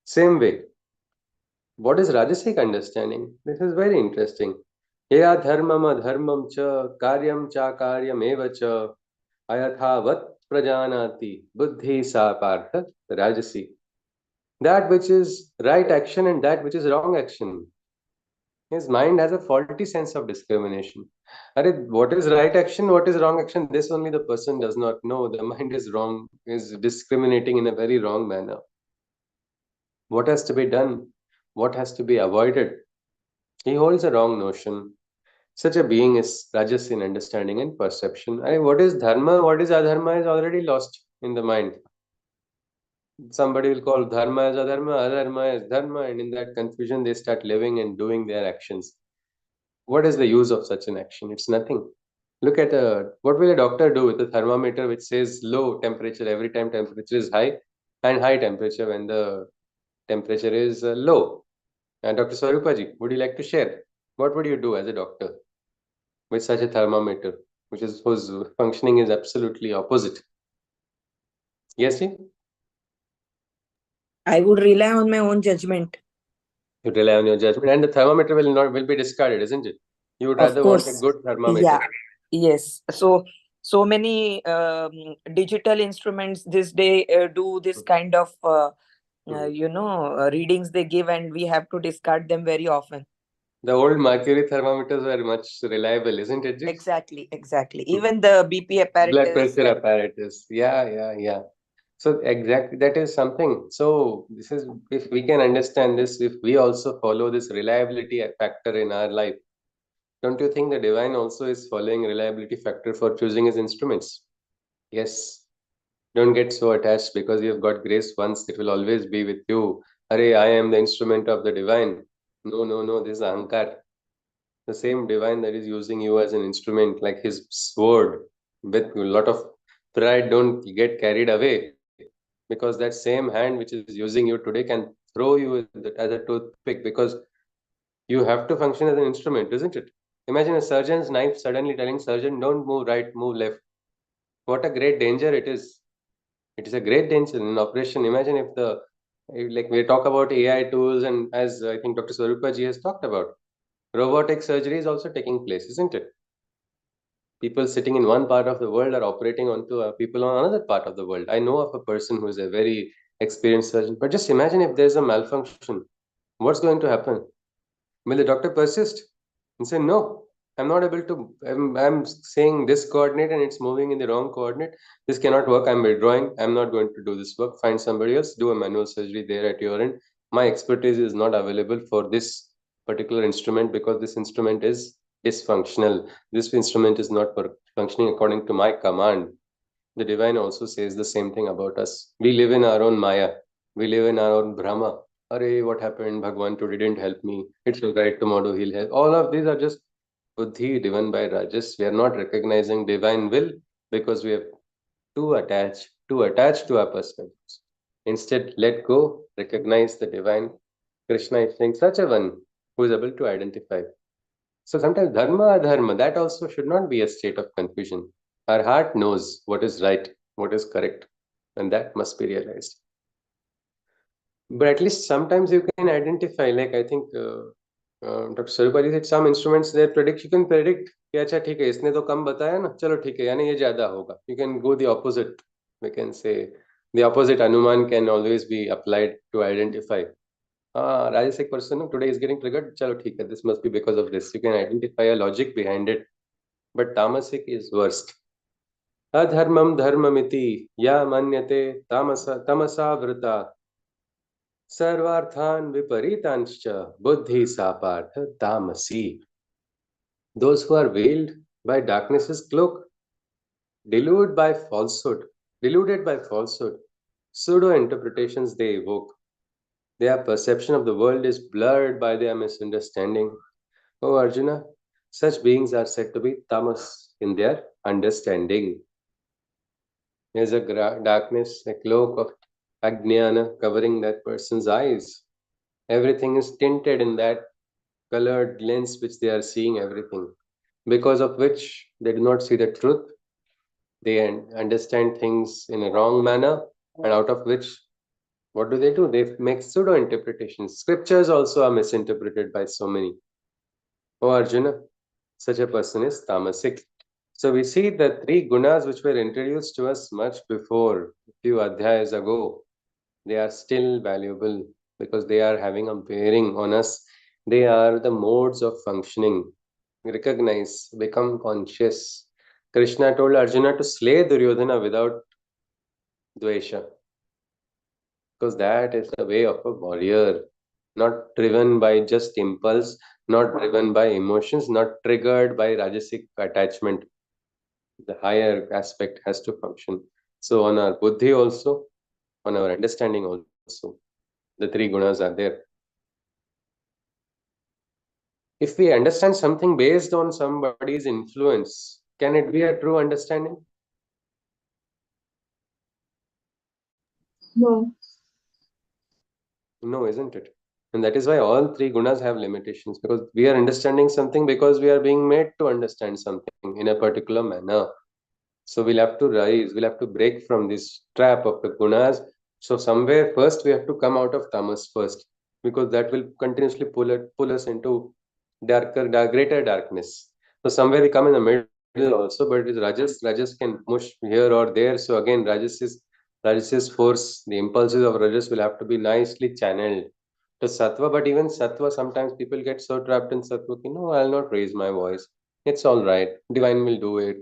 Same way, what is Rajasic understanding? This is very interesting. Ya dharmam adharmam cha karyam cha karyam eva cha ayathavat prajanati buddhi sa partha rajasi. That which is right action and that which is wrong action. His mind has a faulty sense of discrimination. Are, what is right action, what is wrong action? This only the person does not know. The mind is wrong, is discriminating in a very wrong manner. What has to be done? What has to be avoided? He holds a wrong notion. Such a being is rajas in understanding and perception. I, what is dharma, what is adharma is already lost in the mind. Somebody will call dharma as adharma as dharma, and in that confusion they start living and doing their actions. What is the use of such an action? It's nothing. Look at what will a doctor do with a thermometer which says low temperature every time temperature is high, and high temperature when the temperature is low? And Dr. Swarupaji, would you like to share? What would you do as a doctor with such a thermometer, which is whose functioning is absolutely opposite? Yes, see? I would rely on my own judgment. You rely on your judgment, and the thermometer will be discarded, isn't it? You would Of rather want a course. good thermometer. Yeah. Yes. So many digital instruments this day do this kind of readings they give, and we have to discard them very often. The old mercury thermometers were much reliable, isn't it, Jigs? Exactly. Even the BP apparatus. Blood pressure apparatus. Yeah. So exactly that is something. So this is, if we can understand this, if we also follow this reliability factor in our life, don't you think the divine also is following reliability factor for choosing his instruments? Yes. Don't get so attached because you've got grace once, it will always be with you. Arey, I am the instrument of the divine. No, this is Ahankar. The same divine that is using you as an instrument, like his sword, with a lot of pride, don't get carried away. Because that same hand which is using you today can throw you as a toothpick, because you have to function as an instrument, isn't it? Imagine a surgeon's knife suddenly telling surgeon, don't move right, move left. What a great danger it is. It is a great danger in operation. Imagine if like we talk about AI tools, and as I think Dr. Swarupa ji has talked about, robotic surgery is also taking place, isn't it? People sitting in one part of the world are operating onto people on another part of the world. I know of a person who is a very experienced surgeon, but just imagine if there's a malfunction. What's going to happen? Will the doctor persist and say, no, I'm not able to, I'm saying this coordinate and it's moving in the wrong coordinate. This cannot work. I'm withdrawing. I'm not going to do this work. Find somebody else, do a manual surgery there at your end. My expertise is not available for this particular instrument because this instrument is dysfunctional. This instrument is not functioning according to my command. The divine also says the same thing about us. We live in our own Maya. We live in our own Brahma. Arey, what happened? Bhagwan today didn't help me. It's all right, tomorrow he'll help. All of these are just Buddhi driven by Rajas. We are not recognizing divine will because we are too attached to our perspectives. Instead, let go, recognize the divine. Krishna is saying such a one who is able to identify. So sometimes dharma, adharma, that also should not be a state of confusion. Our heart knows what is right, what is correct, and that must be realized. But at least sometimes you can identify, like I think Dr. Sarupati said, some instruments they predict, you can predict कि अच्छा ठीक है इसने तो कम बताया ना चलो ठीक है यानी ये ज्यादा होगा. You can go the opposite. We can say the opposite anuman can always be applied to identify. Rajasic person today is getting triggered. Chalo theek hai, this must be because of this. You can identify a logic behind it. But tamasic is worst. Adharmam dharmamiti ya manyate tamasa vrita sarvarthan viparitanshcha buddhi sapartha tamasi. Those who are veiled by darkness's cloak, deluded by falsehood, pseudo interpretations they evoke. Their perception of the world is blurred by their misunderstanding. Oh Arjuna, such beings are said to be tamas in their understanding. There's a darkness, a cloak of Gnyana covering that person's eyes. Everything is tinted in that colored lens which they are seeing everything, because of which they do not see the truth. They understand things in a wrong manner, and out of which, what do? They make pseudo interpretations. Scriptures also are misinterpreted by so many. Oh Arjuna, such a person is tamasic. So we see the three gunas which were introduced to us much before, a few adhyayas ago. They are still valuable because they are having a bearing on us. They are the modes of functioning. Recognize, become conscious. Krishna told Arjuna to slay Duryodhana without dvesha, because that is the way of a warrior, not driven by just impulse, not driven by emotions, not triggered by rajasic attachment. The higher aspect has to function. So on our buddhi also, on our understanding also, the three gunas are there. If we understand something based on somebody's influence, can it be a true understanding? No. No, isn't it? And that is why all three gunas have limitations, because we are understanding something because we are being made to understand something in a particular manner. So we'll have to rise, we'll have to break from this trap of the gunas. So somewhere first we have to come out of tamas first, because that will continuously pull us into greater darkness. So somewhere we come in the middle also, but it is rajas. Rajas can push here or there. So again, Rajas's force, the impulses of rajas will have to be nicely channeled to sattva. But even sattva, sometimes people get so trapped in sattva, no, I'll not raise my voice. It's all right. Divine will do it.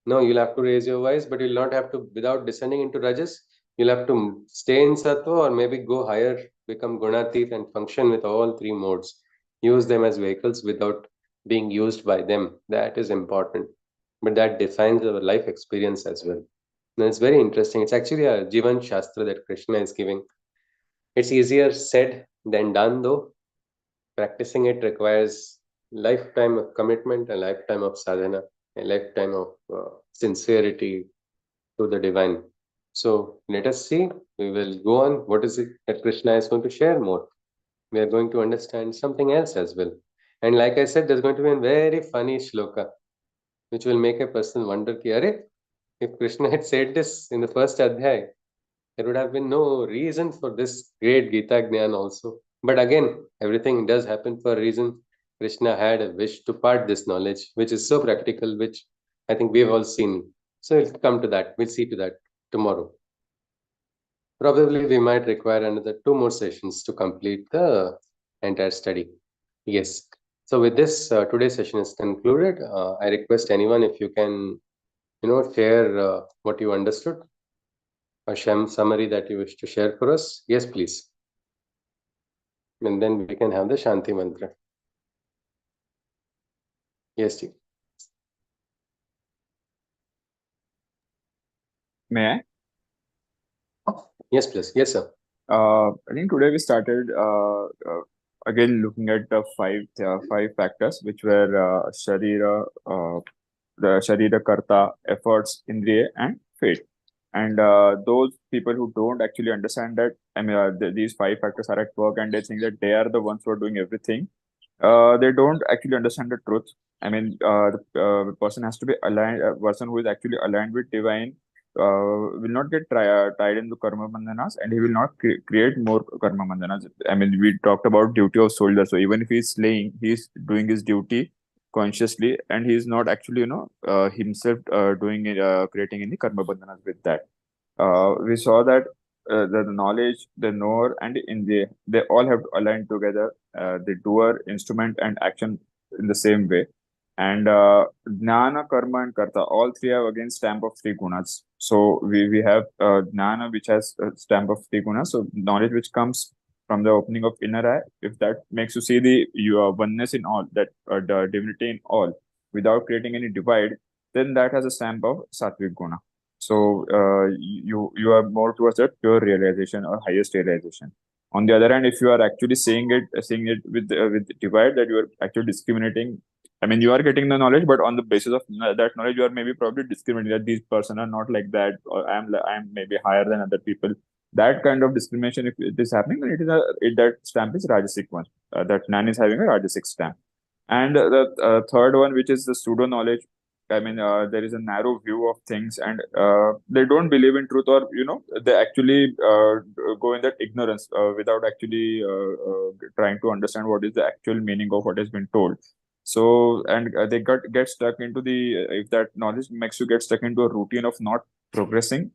No, you'll have to raise your voice, but you'll not have to, without descending into rajas, you'll have to stay in sattva or maybe go higher, become gunatit and function with all three modes. Use them as vehicles without being used by them. That is important. But that defines our life experience as well. And it's very interesting. It's actually a Jivan Shastra that Krishna is giving. It's easier said than done, though. Practicing it requires lifetime of commitment, a lifetime of sadhana, a lifetime of sincerity to the divine. So let us see. We will go on. What is it that Krishna is going to share more? We are going to understand something else as well. And like I said, there's going to be a very funny shloka, which will make a person wonder, ki, Arey, if Krishna had said this in the first adhyay, there would have been no reason for this great Gita Gnyana also. But again, everything does happen for a reason. Krishna had a wish to part this knowledge, which is so practical, which I think we've all seen. So we'll come to that. We'll see to that tomorrow. Probably we might require another 2 more sessions to complete the entire study. Yes. So with this, today's session is concluded. I request anyone if you can, share what you understood, a summary that you wish to share for us. Yes, please. And then we can have the Shanti Mantra. Yes, Ji. May I? Yes, please. Yes, sir. I think today we started again looking at the five factors, which were the Sharira Karta, efforts, Indriya, and fate. And those people who don't actually understand that, I mean, these five factors are at work and they think that they are the ones who are doing everything, they don't actually understand the truth. I mean, the person has to be aligned, a person who is actually aligned with divine will not get tied into karma bandhanas, and he will not create more karma bandhanas. I mean, we talked about duty of soldier. So even if he's slaying, he's doing his duty consciously, and he's not actually, himself doing it, creating any karma bandhanas with that. We saw that the knowledge, the knower, and they all have to align together. The doer, instrument, and action in the same way. And Jnana, Karma, and Karta, all three have again stamp of three gunas. So we have Jnana, which has a stamp of three gunas. So knowledge which comes from the opening of inner eye, if that makes you see your oneness in all, that the divinity in all, without creating any divide, then that has a stamp of Sattvic guna. So you are more towards that pure realization or highest realization. On the other hand, if you are actually seeing it with divide, that you are actually discriminating. I mean, you are getting the knowledge, but on the basis of that knowledge, you are maybe probably discriminating that these person are not like that, or I'm maybe higher than other people. That kind of discrimination, if it is happening, then that stamp is Rajasic one. That Nan is having a Rajasic stamp. And the third one, which is the pseudo knowledge. I mean, there is a narrow view of things, and they don't believe in truth, or they actually go in that ignorance without actually trying to understand what is the actual meaning of what has been told. So, and they get stuck into if that knowledge makes you get stuck into a routine of not progressing,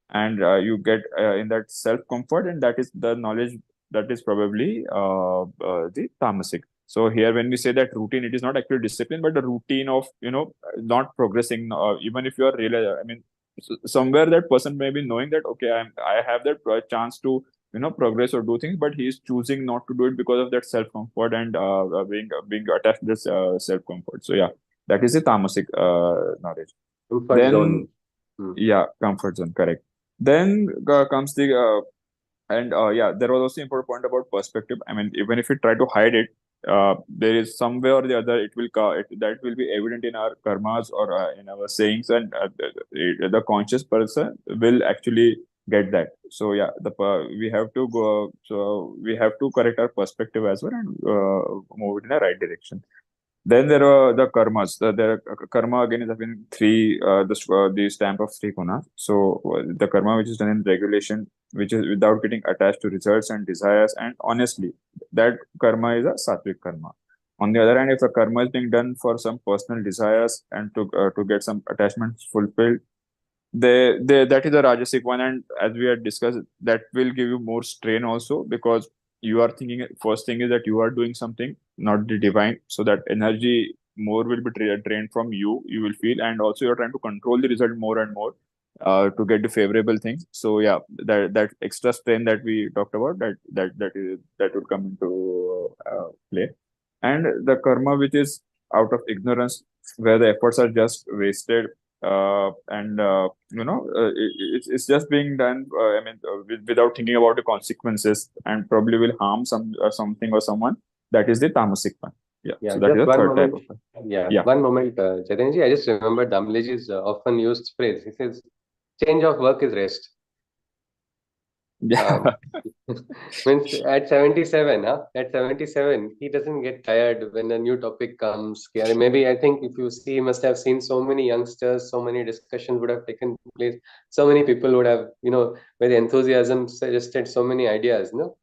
and you get in that self comfort, and that is the knowledge that is probably the tamasic. So here, when we say that routine, it is not actually discipline, but the routine of not progressing. Even if you are really, I mean, somewhere that person may be knowing that okay, I have that chance to progress or do things, but he is choosing not to do it because of that self comfort and being attached to this self comfort. So yeah, that is the tamasic knowledge. Comfort Then zone. yeah, comfort zone, correct. Then comes the and yeah, there was also important point about perspective. I mean, even if we try to hide it, there is some way or the other that will be evident in our karmas or in our sayings, and the conscious person will actually get that. So yeah, we have to go. So we have to correct our perspective as well and move it in the right direction. Then there are the karmas. Karma again is having three, the stamp of three gunas. So the karma which is done in regulation, which is without getting attached to results and desires, and honestly, that karma is a sattvic karma. On the other hand, if the karma is being done for some personal desires and to get some attachments fulfilled, that is a rajasic one, and as we had discussed, that will give you more strain also, because you are thinking first thing is that you are doing something, not the divine, so that energy more will be drained from you will feel, and also you're trying to control the result more and more to get the favorable things. So yeah, that extra strain that we talked about, that would come into play. And the karma which is out of ignorance, where the efforts are just wasted, and it's just being done without thinking about the consequences, and probably will harm something or someone. That is the tamasic one. Yeah, So that is just the one third type moment. of one. Yeah, Yeah. one moment, Chaitanya. I just remember Damleji's often used phrase. He says, "Change of work is rest." Yeah. Means at 77, huh? At 77, he doesn't get tired when a new topic comes. Yeah, maybe I think if you see, he must have seen so many youngsters, so many discussions would have taken place, so many people would have, with enthusiasm suggested so many ideas, no?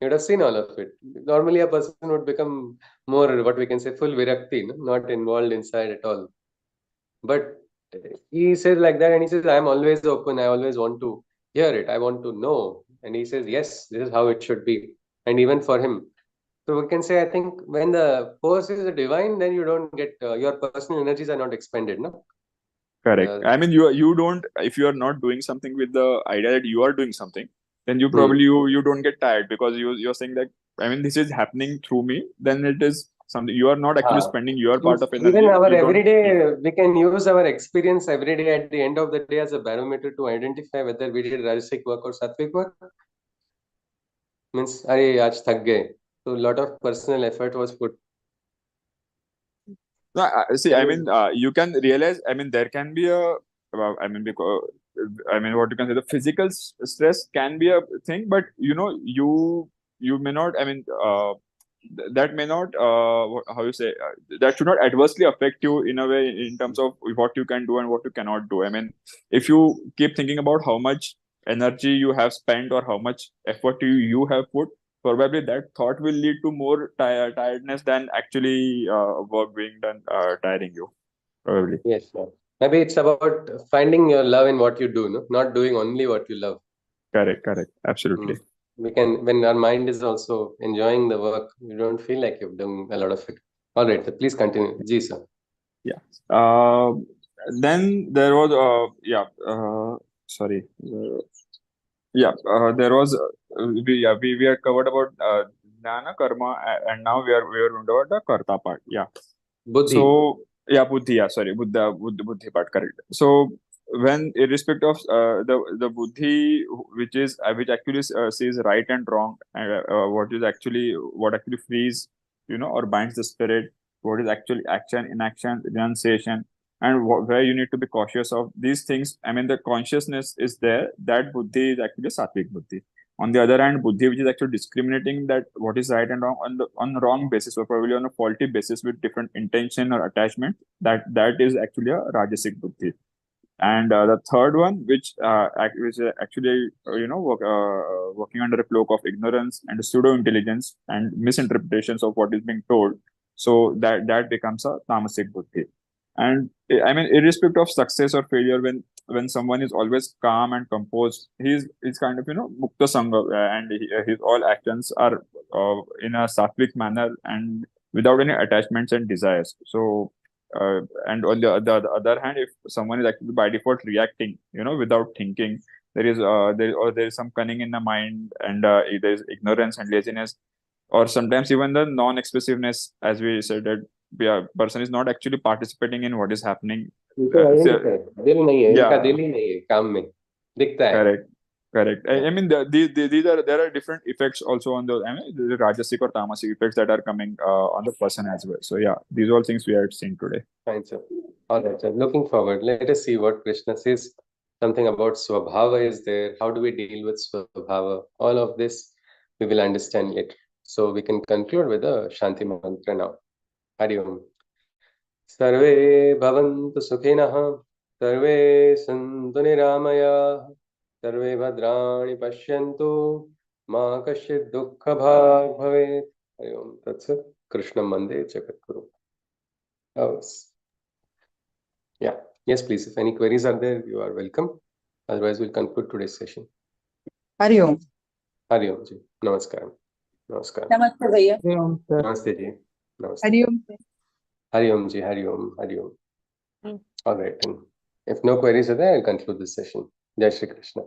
You would have seen all of it. Normally, a person would become more, what we can say, full virakti, no? Not involved inside at all. But he says like that, and he says, I'm always open, I always want to hear it, I want to know. And he says, yes, this is how it should be. And even for him. So we can say, I think when the force is divine, then you don't get your personal energies are not expended, no? Correct. I mean, you don't, if you are not doing something with the idea that you are doing something, then you probably you don't get tired, because you're saying that, I mean, this is happening through me. Then it is something you are not actually spending your part of energy. Even our You don't- everyday, we can use our experience every day at the end of the day as a barometer to identify whether we did Rajasic work or Sattvic work. Means, अरे आज थक गए. So a lot of personal effort was put. No, see, I mean, you can realize, I mean, there can be a, I mean, because, I mean, what you can say, the physical stress can be a thing, but you may not, I mean, that may not, how you say, that should not adversely affect you in a way in terms of what you can do and what you cannot do. I mean, if you keep thinking about how much energy you have spent or how much effort you have put, probably that thought will lead to more tiredness than actually work being done tiring you, probably. Yes, sir. Maybe it's about finding your love in what you do, no? Not doing only what you love. Correct, absolutely. We can, when our mind is also enjoying the work, you don't feel like you've done a lot of it. All right, so please continue. Ji, sir. Then there was sorry there was we had covered about Jnana, karma, and now we are going about the karta part. Buddhi. So buddhi, sorry, buddhi part, correct. So when irrespective of the buddhi, which actually says right and wrong, and what actually frees, or binds the spirit, what is actually action, inaction, renunciation, and where you need to be cautious of these things. I mean, the consciousness is there. That buddhi is actually sattvic buddhi. On the other hand, buddhi, which is actually discriminating that what is right and wrong on the wrong basis, or probably on a faulty basis with different intention or attachment, that is actually a rajasic buddhi. And the third one, which is actually working under a cloak of ignorance and pseudo intelligence and misinterpretations of what is being told, so that becomes a tamasic buddhi. And I mean, irrespective of success or failure, when someone is always calm and composed, he's kind of mukta sangha, and his all actions are in a sattvic manner and without any attachments and desires. So and on the other hand, if someone is actually by default reacting, without thinking, there is some cunning in the mind, and there is ignorance and laziness, or sometimes even the non-expressiveness, as we said, that person is not actually participating in what is happening. दिल नहीं है, इनका दिल ही नहीं है काम में, दिखता है. Correct. I mean, there are different effects also on the rajasic or tamasic effects that are coming on the person as well. So these are all things we are seeing today. Fine, sir. All right, sir. Looking forward. Let us see what Krishna says. Something about Swabhava is there. How do we deal with Swabhava? All of this we will understand later. So we can conclude with the Shanti Mantra now. Hari Om. Sarve bhavantu sukhinah. Sarve santu niramaya. Sarve bhadrani pashyantu. Ma kasyid dukkha bhag bhavet. Hari Om. That's it. Krishna Mande Jagadguru. Yeah. Yes, please. If any queries are there, you are welcome. Otherwise, we'll conclude today's session. Hari Om. Hari Om ji. Namaskaram. Namaskaram. Namaste, Bhaiya. Hari Om, sir. Namaste ji. Namaste. Hari Om, sir. Hari Om ji. Hari Om. Hari Om. All right. And if no queries are there, I'll conclude this session. Jai Shri Krishna.